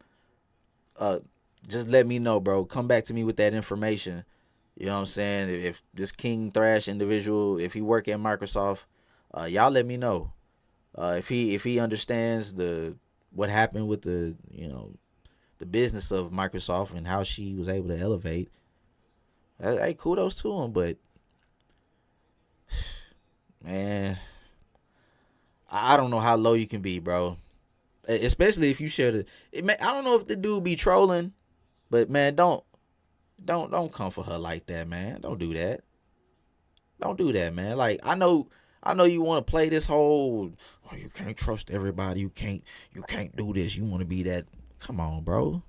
just let me know, bro. Come back to me with that information. You know what I'm saying? If this King Thrash individual, if he work at Microsoft, y'all let me know. If he understands what happened with the business of Microsoft and how she was able to elevate. Hey, kudos to him, but man, I don't know how low you can be, bro. Especially if you share I don't know if the dude be trolling, but man, don't come for her like that, man. Don't do that. Man. Like, I know you want to play this whole, you can't trust everybody. You can't do this. You want to be that. Come on, bro.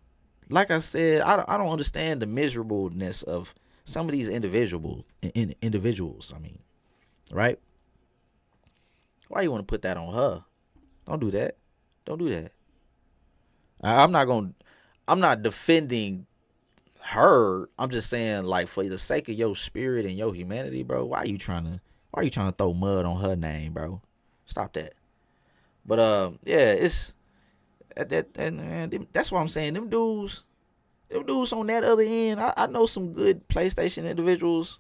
Like I said, I don't understand the miserableness of some of these individuals. I mean, right? Why you want to put that on her? Don't do that. I'm not defending her. I'm just saying, like, for the sake of your spirit and your humanity, bro, why you trying to throw mud on her name, bro? Stop that. But yeah, it's and that's why I'm saying them dudes on that other end. I know some good PlayStation individuals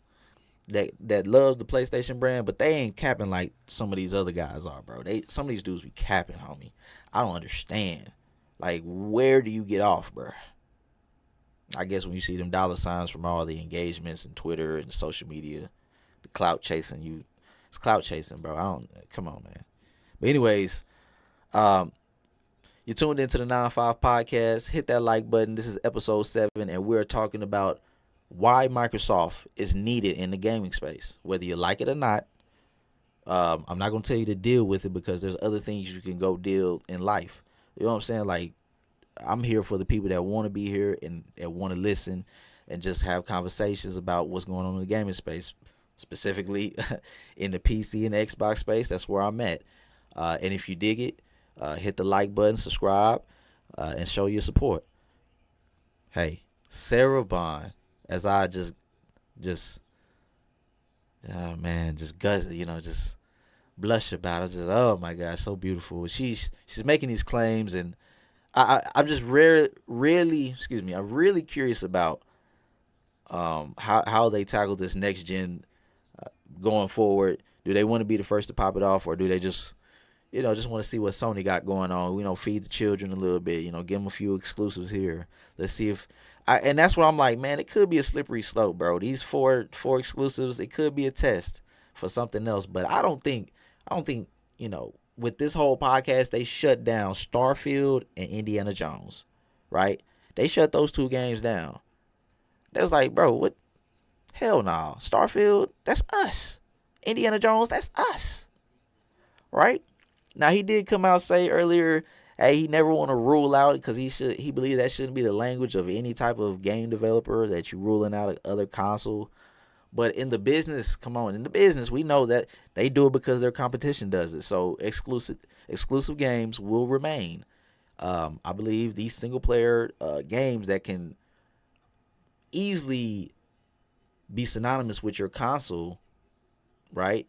that love the PlayStation brand, but they ain't capping like some of these other guys are, bro. Some of these dudes be capping, homie. I don't understand. Like, where do you get off, bro? I guess when you see them dollar signs from all the engagements and Twitter and social media, the clout chasing, it's clout chasing, bro. Come on, man. But anyways, you tuned into the 9-5 podcast. Hit that like button. This is episode 7, and we're talking about why Microsoft is needed in the gaming space, whether you like it or not. I'm not going to tell you to deal with it, because there's other things you can go deal in life. You know what I'm saying? Like, I'm here for the people that want to be here and want to listen and just have conversations about what's going on in the gaming space, specifically in the PC and the Xbox space. That's where I'm at. And if you dig it, hit the like button, subscribe, and show your support. Hey, Sarah Bond, as I just just blush about it. Just, oh my God, so beautiful. She's making these claims, and I'm just really curious about how they tackle this next gen going forward. Do they want to be the first to pop it off, or do they just just want to see what Sony got going on. Feed the children a little bit. Give them a few exclusives here. Let's see if and that's what I'm like, man. It could be a slippery slope, bro. These four exclusives, it could be a test for something else. But I don't think with this whole podcast, they shut down Starfield and Indiana Jones, right? They shut those 2 games down. They was like, bro, what? Hell no. Starfield, that's us. Indiana Jones, that's us. Right? Now, he did come out and say earlier, hey, he never want to rule out because he believe that shouldn't be the language of any type of game developer that you ruling out other console. But in the business, in the business, we know that they do it because their competition does it. So exclusive games will remain. I believe these single player games that can easily be synonymous with your console, right?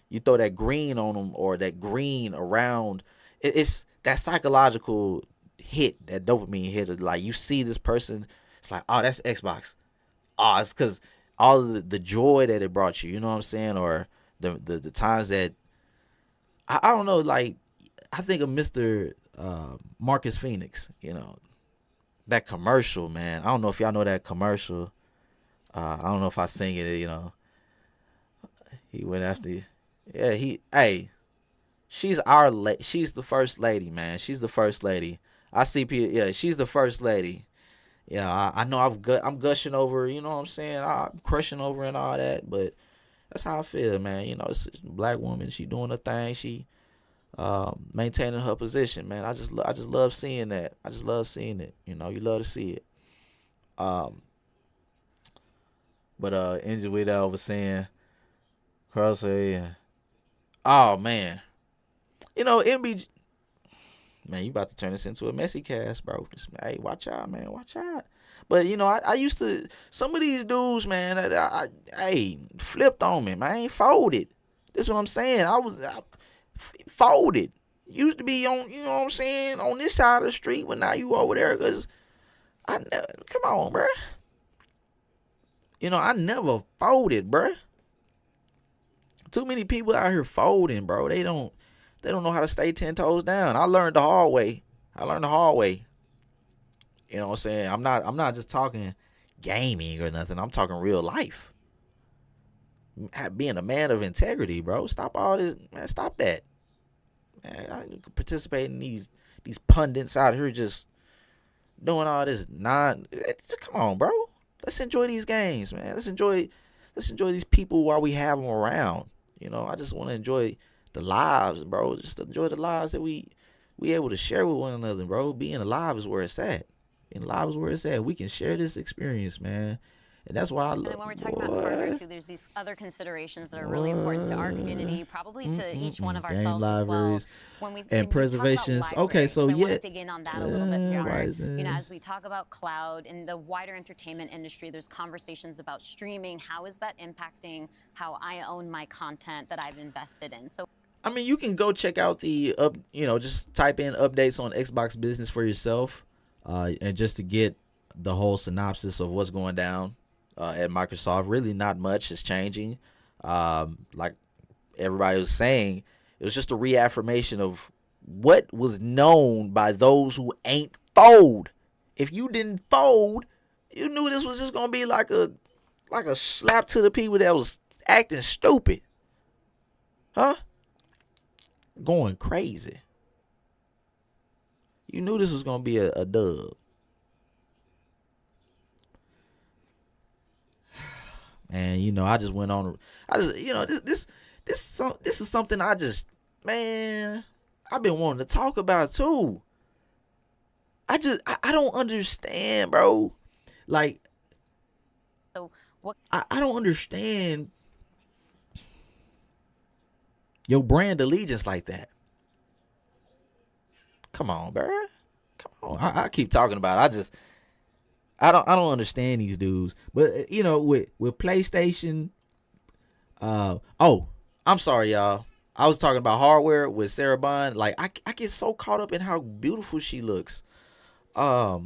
You throw that green on them or that green around, it's that psychological hit, that dopamine hit. Like, you see this person, it's like, oh, that's Xbox. Oh, it's because all of the joy that it brought you, you know what I'm saying? Or the times that, I don't know, like, I think of Mr. Marcus Phoenix, that commercial, man. I don't know if y'all know that commercial. I don't know if I sing it, he went after, she's she's the first lady, man. She's the first lady. She's the first lady. Yeah, I know I'm gushing over, you know what I'm saying? I'm crushing over and all that, but that's how I feel, man. It's a black woman. She doing her thing. She maintaining her position, man. I just love seeing that. I just love seeing it. You love to see it. But Angel Widow was saying, Crosshair. Oh man, MBG. Man, you about to turn this into a messy cast, bro. Hey, watch out, man. Watch out. But, I used to, some of these dudes, man, I flipped on me, man. Folded. This is what I'm saying. I folded. Used to be on, you know what I'm saying, on this side of the street, but now you over there because come on, bro. I never folded, bro. Too many people out here folding, bro. They don't know how to stay 10 toes down. I learned the hard way. You know what I'm saying? I'm not just talking gaming or nothing. I'm talking real life. Being a man of integrity, bro. Stop all this, man. Stop that. Man, I participate in these pundits out here just doing all this come on, bro. Let's enjoy these games, man. Let's enjoy these people while we have them around. I just want to enjoy the lives, bro. Just enjoy the lives that we able to share with one another, bro. Being alive is where it's at. Being alive is where it's at. We can share this experience, man. And that's why I love. And then when we're talking about hardware too, there's these other considerations that are really important to our community, probably to each one of ourselves as well. When preservations. Okay, so I yeah. want to dig in on that a little bit more. As we talk about cloud in the wider entertainment industry, there's conversations about streaming. How is that impacting how I own my content that I've invested in? So, I mean, you can go check out just type in updates on Xbox Business for yourself, and just to get the whole synopsis of what's going down at Microsoft. Really not much is changing. Like everybody was saying, it was just a reaffirmation of what was known by those who ain't fold. If you didn't fold, you knew this was just gonna be like a slap to the people that was acting stupid. Huh? Going crazy. You knew this was gonna be a dub. And I just went on. This is something I've been wanting to talk about too. I don't understand, bro. Like, so what? I don't understand your brand allegiance like that. Come on, bro. Come on. I keep talking about it. I don't understand these dudes. But with PlayStation, I'm sorry, y'all. I was talking about hardware with Sarah Bond. Like, I get so caught up in how beautiful she looks. The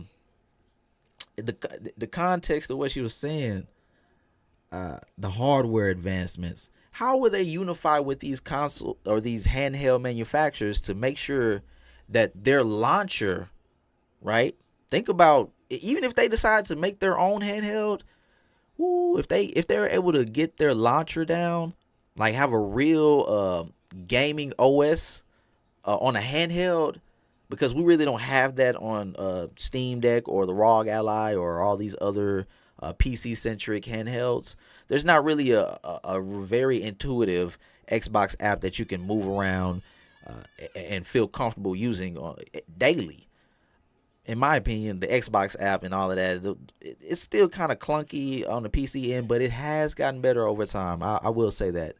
context of what she was saying, the hardware advancements, how will they unify with these console or these handheld manufacturers to make sure that their launcher, right? Think about, even if they decide to make their own handheld, if they're able to get their launcher down, like have a real gaming OS on a handheld, because we really don't have that on Steam Deck or the ROG Ally or all these other PC centric handhelds. There's not really a very intuitive Xbox app that you can move around and feel comfortable using daily. In my opinion, the Xbox app and all of that, it's still kind of clunky on the PC end, but it has gotten better over time. I will say that.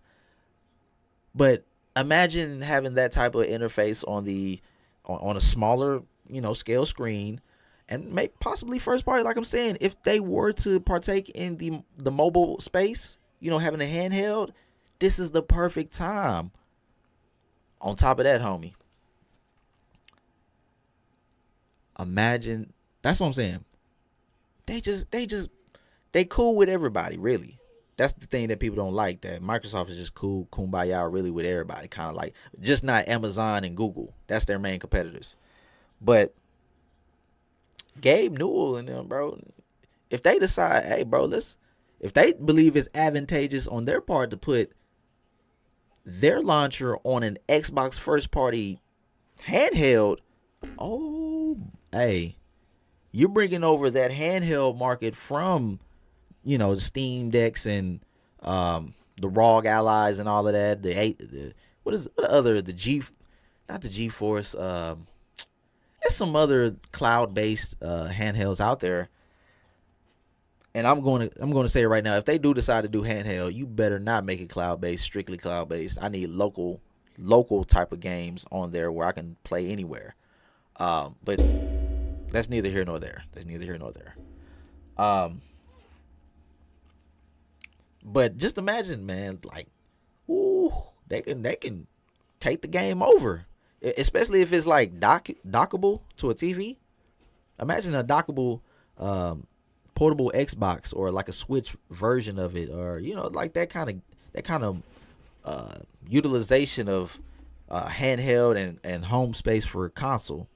But imagine having that type of interface on a smaller, scale screen, and possibly first party. Like I'm saying, if they were to partake in the mobile space, having a handheld, this is the perfect time. On top of that, homie, imagine, that's what I'm saying. They cool with everybody, really. That's the thing that people don't like, that Microsoft is just cool, kumbaya really with everybody, kind of like, just not Amazon and Google. That's their main competitors. But Gabe Newell and them, bro, if they decide, hey, bro, if they believe it's advantageous on their part to put their launcher on an Xbox first party handheld, hey, you're bringing over that handheld market from, the Steam Decks and the ROG Allies and all of that. The GeForce. There's some other cloud-based handhelds out there. And I'm going to say it right now, if they do decide to do handheld, you better not make it cloud-based, strictly cloud-based. I need local type of games on there where I can play anywhere. But that's neither here nor there. But just imagine, man, like, they can take the game over, especially if it's like dockable to a TV. Imagine a dockable portable Xbox or like a Switch version of it, or like that kind of utilization of handheld and home space for a console.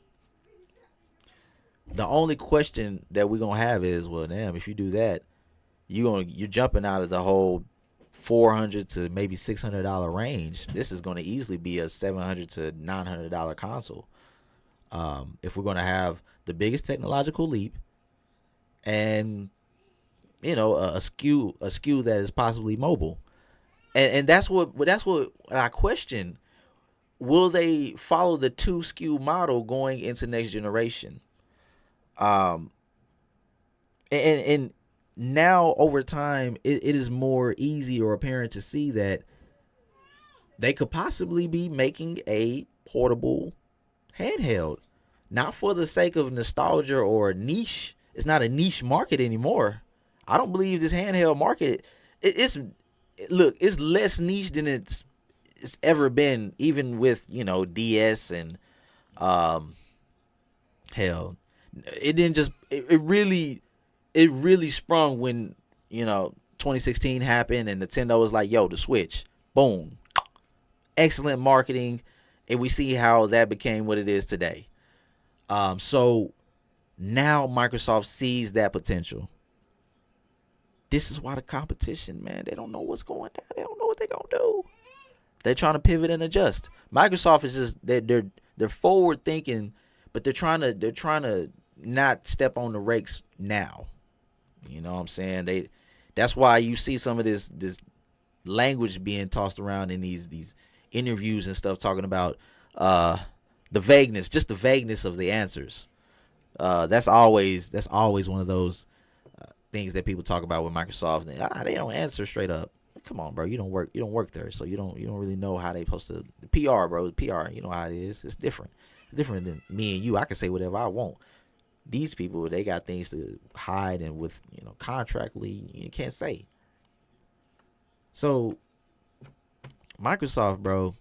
The only question that we're gonna have is, well, damn, if you do that, you're jumping out of the whole $400 to maybe $600 range. This is going to easily be a $700 to $900 console. If we're going to have the biggest technological leap, and a SKU that is possibly mobile, and that's what I question. Will they follow the 2 SKU model going into next generation? And now over time, it is more easy or apparent to see that they could possibly be making a portable handheld, not for the sake of nostalgia or niche. It's not a niche market anymore. I don't believe this handheld market, it's less niche than it's ever been, even with DS and hell, it didn't just it really sprung when 2016 happened and Nintendo was like, yo, the Switch, boom, excellent marketing, and we see how that became what it is today. So now Microsoft sees that potential. This is why the competition, man, they don't know what's going down. They don't know what they're gonna do. They're trying to pivot and adjust. Microsoft is just they're forward thinking, but they're trying to not step on the rakes now. You know what I'm saying? That's why you see some of this language being tossed around in these interviews and stuff, talking about the vagueness of the answers. That's always one of those things that people talk about with Microsoft. They don't answer straight up. Come on, bro. You don't work there, so you don't really know how they supposed to. The PR, bro. The PR, you know how it is. It's different. It's different than me and you. I can say whatever I want. These people, they got things to hide, and with contractually, you can't say. So Microsoft, bro,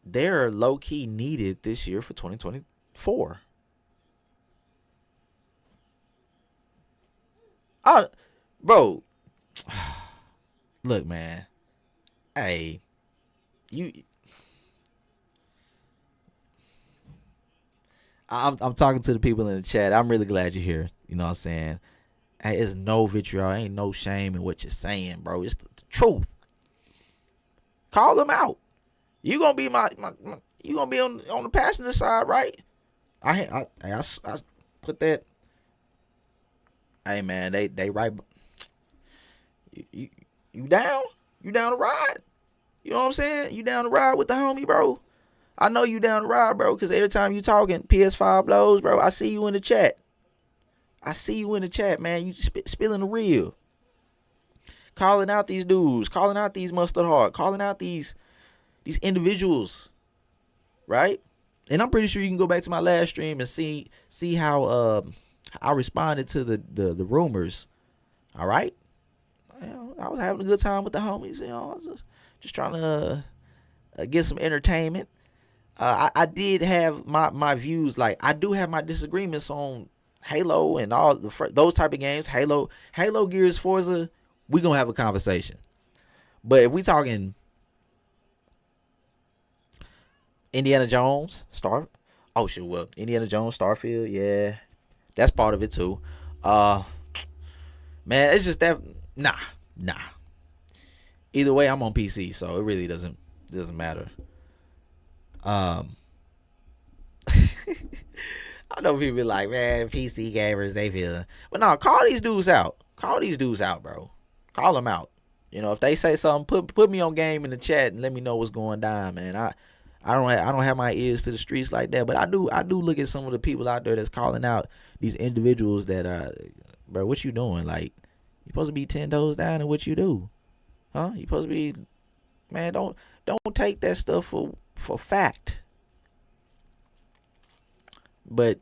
they're low key needed this year for 2024. Bro, look, man. Hey, you. I'm talking to the people in the chat. I'm really glad you're here. You know what I'm saying? Hey, it's no vitriol. Ain't no shame in what you're saying, bro. It's the truth. Call them out. You gonna be you gonna be on the passenger side, right? I put that. Hey man, they right. You down? You down to ride? You know what I'm saying? You down to ride with the homie, bro? I know you down to ride, bro, because every time you talking PS5 blows, bro, I see you in the chat. I see you in the chat, man. You spilling the real. Calling out these dudes, calling out these mustard hard, calling out these individuals, right? And I'm pretty sure you can go back to my last stream and see how I responded to the rumors. All right, I was having a good time with the homies. You know, I was just trying to get some entertainment. I did have my views. Like, I do have my disagreements on Halo and all those type of games. Halo, Gears, Forza. We gonna have a conversation. But if we talking Indiana Jones, Indiana Jones, Starfield, yeah, that's part of it too. Man, it's just that nah. Either way, I'm on PC, so it really doesn't matter. I know people be like, man, PC gamers, they feel, but no, call these dudes out, bro. Call them out. You know, if they say something, put me on game in the chat and let me know what's going down, man. I don't have my ears to the streets like that, but I do look at some of the people out there that's calling out these individuals that bro, what you doing? Like, you supposed to be 10 toes down in what you do, huh? You supposed to be, man. Don't take that stuff for fact. But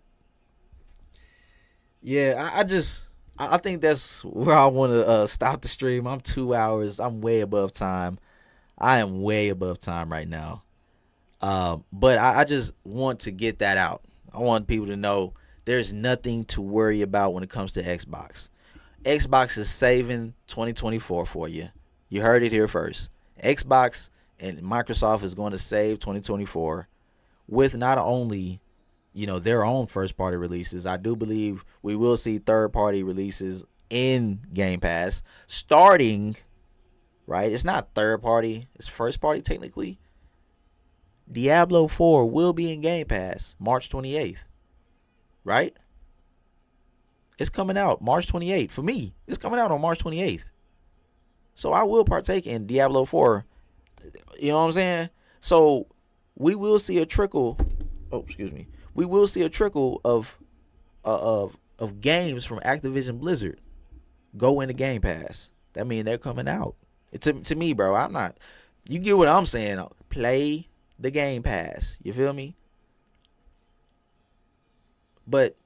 yeah, I think that's where I want to stop the stream. I'm 2 hours. I'm way above time. I am way above time right now. But I just want to get that out. I want people to know there's nothing to worry about when it comes to Xbox. Xbox is saving 2024 for you. You heard it here first. Xbox and Microsoft is going to save 2024 with not only, you know, their own first party releases. I do believe we will see third party releases in Game Pass starting, right? It's not third party, it's first party technically. Diablo 4 will be in Game Pass March 28th, right? It's coming out March 28th. For me, it's coming out on March 28th. So I will partake in Diablo 4. You know what I'm saying? So we will see a trickle. We will see a trickle of games from Activision Blizzard go into Game Pass. That means they're coming out. To me, bro, I'm not. You get what I'm saying? Play the Game Pass. You feel me? But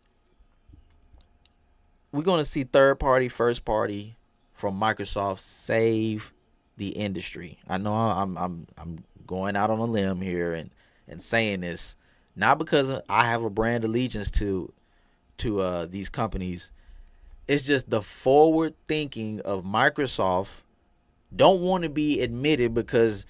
we're gonna see third party, first party from Microsoft save the industry. I know I'm going out on a limb here and saying this, not because I have a brand allegiance to these companies. It's just the forward thinking of Microsoft don't want to be admitted because,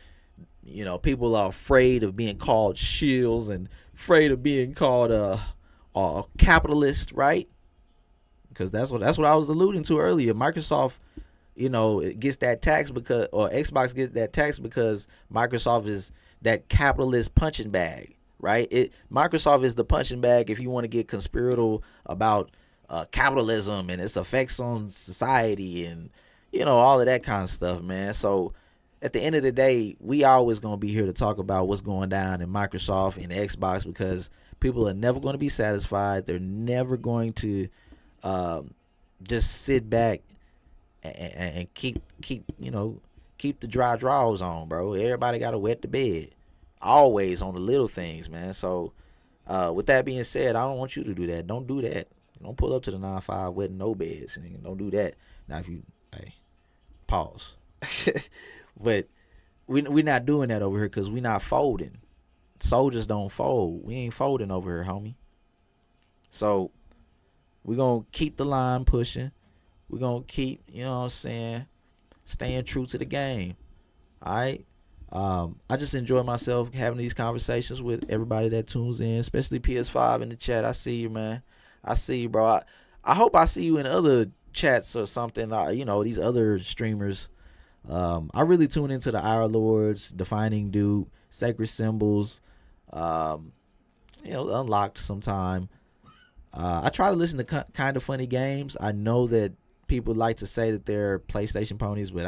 you know, people are afraid of being called shills and afraid of being called a capitalist, right? Because that's what I was alluding to earlier. Microsoft, you know, it gets that tax because, or Xbox gets that tax because Microsoft is that capitalist punching bag, right? Microsoft is the punching bag if you want to get conspiratorial about capitalism and its effects on society and, you know, all of that kind of stuff, man. So at the end of the day, we always going to be here to talk about what's going down in Microsoft and Xbox, because people are never going to be satisfied. They're never going to just sit back and keep the dry draws on, bro. Everybody got to wet the bed, always on the little things, man. So with that being said, I don't want you to do that. Don't do that. Don't pull up to the 9-5 wetting no beds. Don't do that. Now, if you, hey, pause. But we're not doing that over here because we're not folding. Soldiers don't fold. We ain't folding over here, homie. So we're going to keep the line pushing. We're going to keep, you know what I'm saying, staying true to the game. All right. I just enjoy myself having these conversations with everybody that tunes in, especially PS5 in the chat. I see you, man. I see you, bro. I hope I see you in other chats or something. These other streamers. I really tune into the Our Lords, Defining Dude, Sacred Symbols, Unlocked sometime. I try to listen to kind of funny games. I know that people like to say that they're PlayStation ponies, but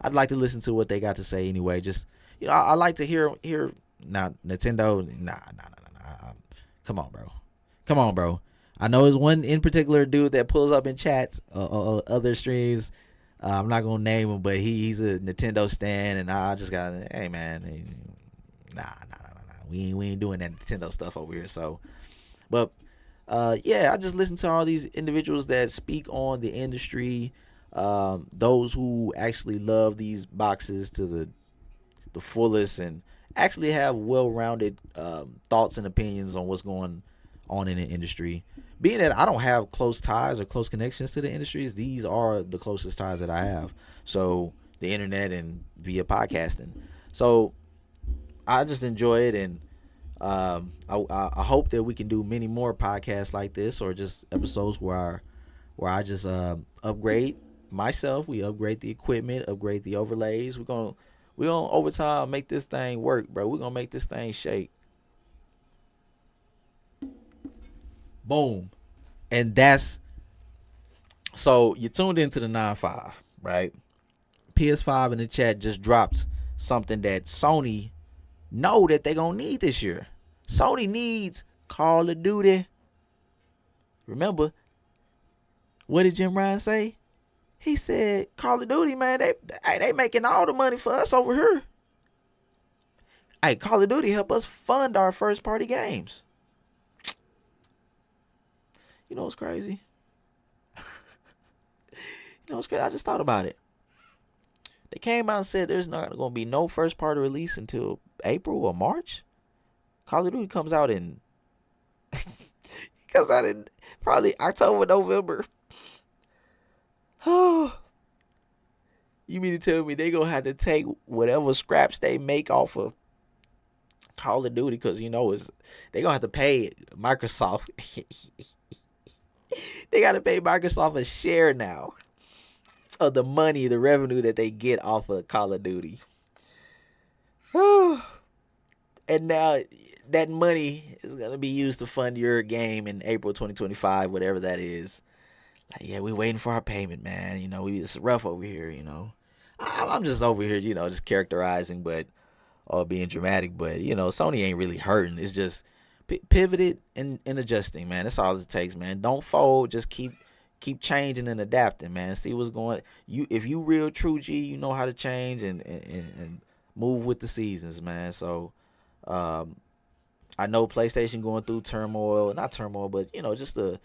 I'd like to listen to what they got to say anyway. Just, I like to hear now Nintendo. Nah. Come on, bro. I know there's one in particular dude that pulls up in chats, other streams. I'm not gonna name him, but he's a Nintendo stan, and I just got, hey man, nah. We ain't doing that Nintendo stuff over here. So, but I just listen to all these individuals that speak on the industry, those who actually love these boxes to the fullest and actually have well-rounded thoughts and opinions on what's going on in the industry. Being that I don't have close ties or close connections to the industries, these are the closest ties that I have. So the internet and via podcasting. So I just enjoy it, and I hope that we can do many more podcasts like this, or just episodes where I just upgrade myself. We upgrade the equipment, upgrade the overlays. We're gonna over time make this thing work, bro. We're gonna make this thing shake. Boom. And that's, so you tuned into the 9-5, right? PS5 in the chat just dropped something that Sony know that they're gonna need this year. Sony needs Call of Duty. Remember, what did Jim Ryan say? He said, Call of Duty, man, they making all the money for us over here. Hey, Call of Duty help us fund our first party games. You know what's crazy? I just thought about it. They came out and said there's not going to be no first party release until April or March. Call of Duty comes out in probably October, November. Oh, you mean to tell me they going to have to take whatever scraps they make off of Call of Duty, because they going to have to pay Microsoft. They got to pay Microsoft a share now of the money, the revenue that they get off of Call of Duty. And now that money is going to be used to fund your game in April 2025, whatever that is. Like, yeah, we're waiting for our payment, man. It's rough over here, I'm just over here, just characterizing, or being dramatic. But, Sony ain't really hurting. It's just pivoted and adjusting, man. That's all it takes, man. Don't fold. Just keep changing and adapting, man. See what's going. If you real true G, you know how to change and move with the seasons, man. So, I know PlayStation going through not turmoil, but just a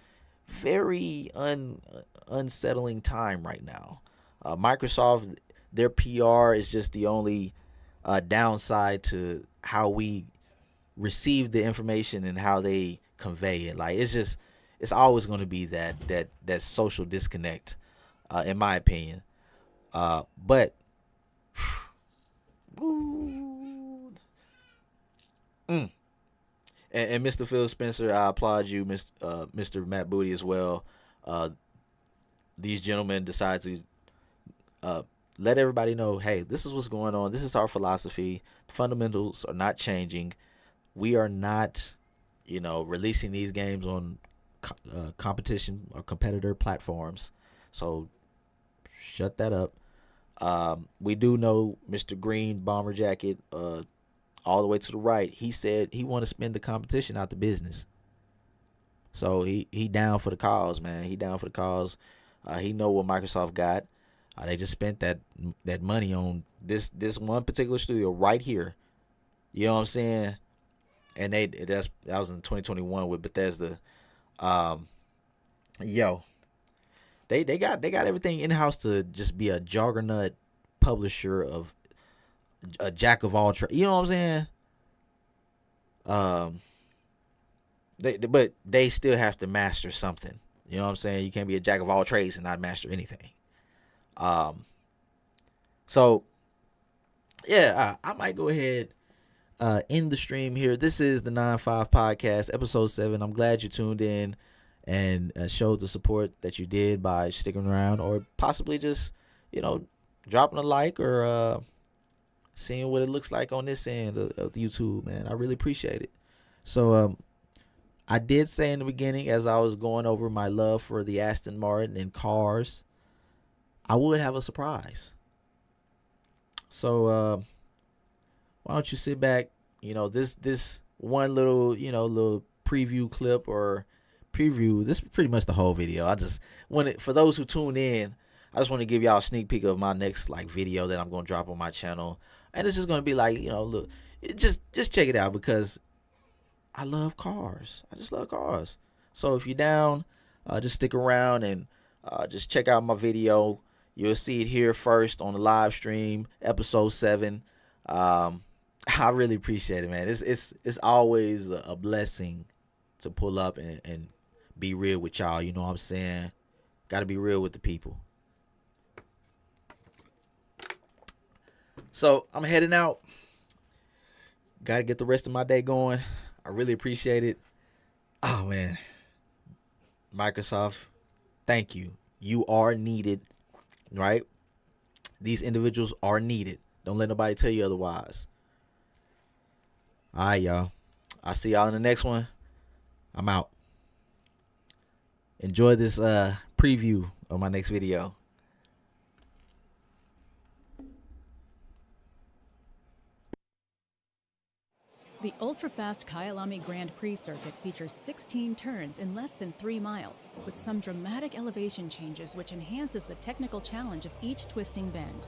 very unsettling time right now. Microsoft, their PR is just the only downside to how we receive the information and how they convey it. Like, it's always going to be that social disconnect, in my opinion. But And Mr. Phil Spencer, I applaud you, Mr. Matt Booty, as well. These gentlemen decide to let everybody know, hey, this is what's going on. This is our philosophy. The fundamentals are not changing. We are not, releasing these games on competition or competitor platforms. So shut that up. We do know Mr. Green Bomber Jacket, all the way to the right, he said he want to spin the competition out the business. So he down for the cause, man. He down for the cause. He know what Microsoft got. They just spent that money on this one particular studio right here. You know what I'm saying? And that was in 2021 with Bethesda. They got everything in house to just be a juggernaut publisher of a jack of all trades. You know what I'm saying? But they still have to master something. You know what I'm saying? You can't be a jack of all trades and not master anything. So yeah, I might go ahead end the stream here. This is the 9-5 podcast, episode 7. I'm glad you tuned in and showed the support that you did by sticking around, or possibly just, dropping a like, or seeing what it looks like on this end of YouTube, man. I really appreciate it. So I did say in the beginning, as I was going over my love for the Aston Martin and cars, I would have a surprise. So why don't you sit back? This one little little preview clip or preview. This is pretty much the whole video. I just wanted, for those who tune in, I just want to give y'all a sneak peek of my next video that I'm gonna drop on my channel, and it's just gonna be like, look, just check it out, because I love cars. I just love cars. So if you're down, just stick around and just check out my video. You'll see it here first on the live stream, episode 7. I really appreciate it, man. It's always a blessing to pull up and be real with y'all. You know what I'm saying? Got to be real with the people. So I'm heading out. Got to get the rest of my day going. I really appreciate it. Oh, man. Microsoft, thank you. You are needed, right? These individuals are needed. Don't let nobody tell you otherwise. All right, y'all. I'll see y'all in the next one. I'm out. Enjoy this preview of my next video. The ultra-fast Kyalami Grand Prix circuit features 16 turns in less than 3 miles, with some dramatic elevation changes which enhances the technical challenge of each twisting bend.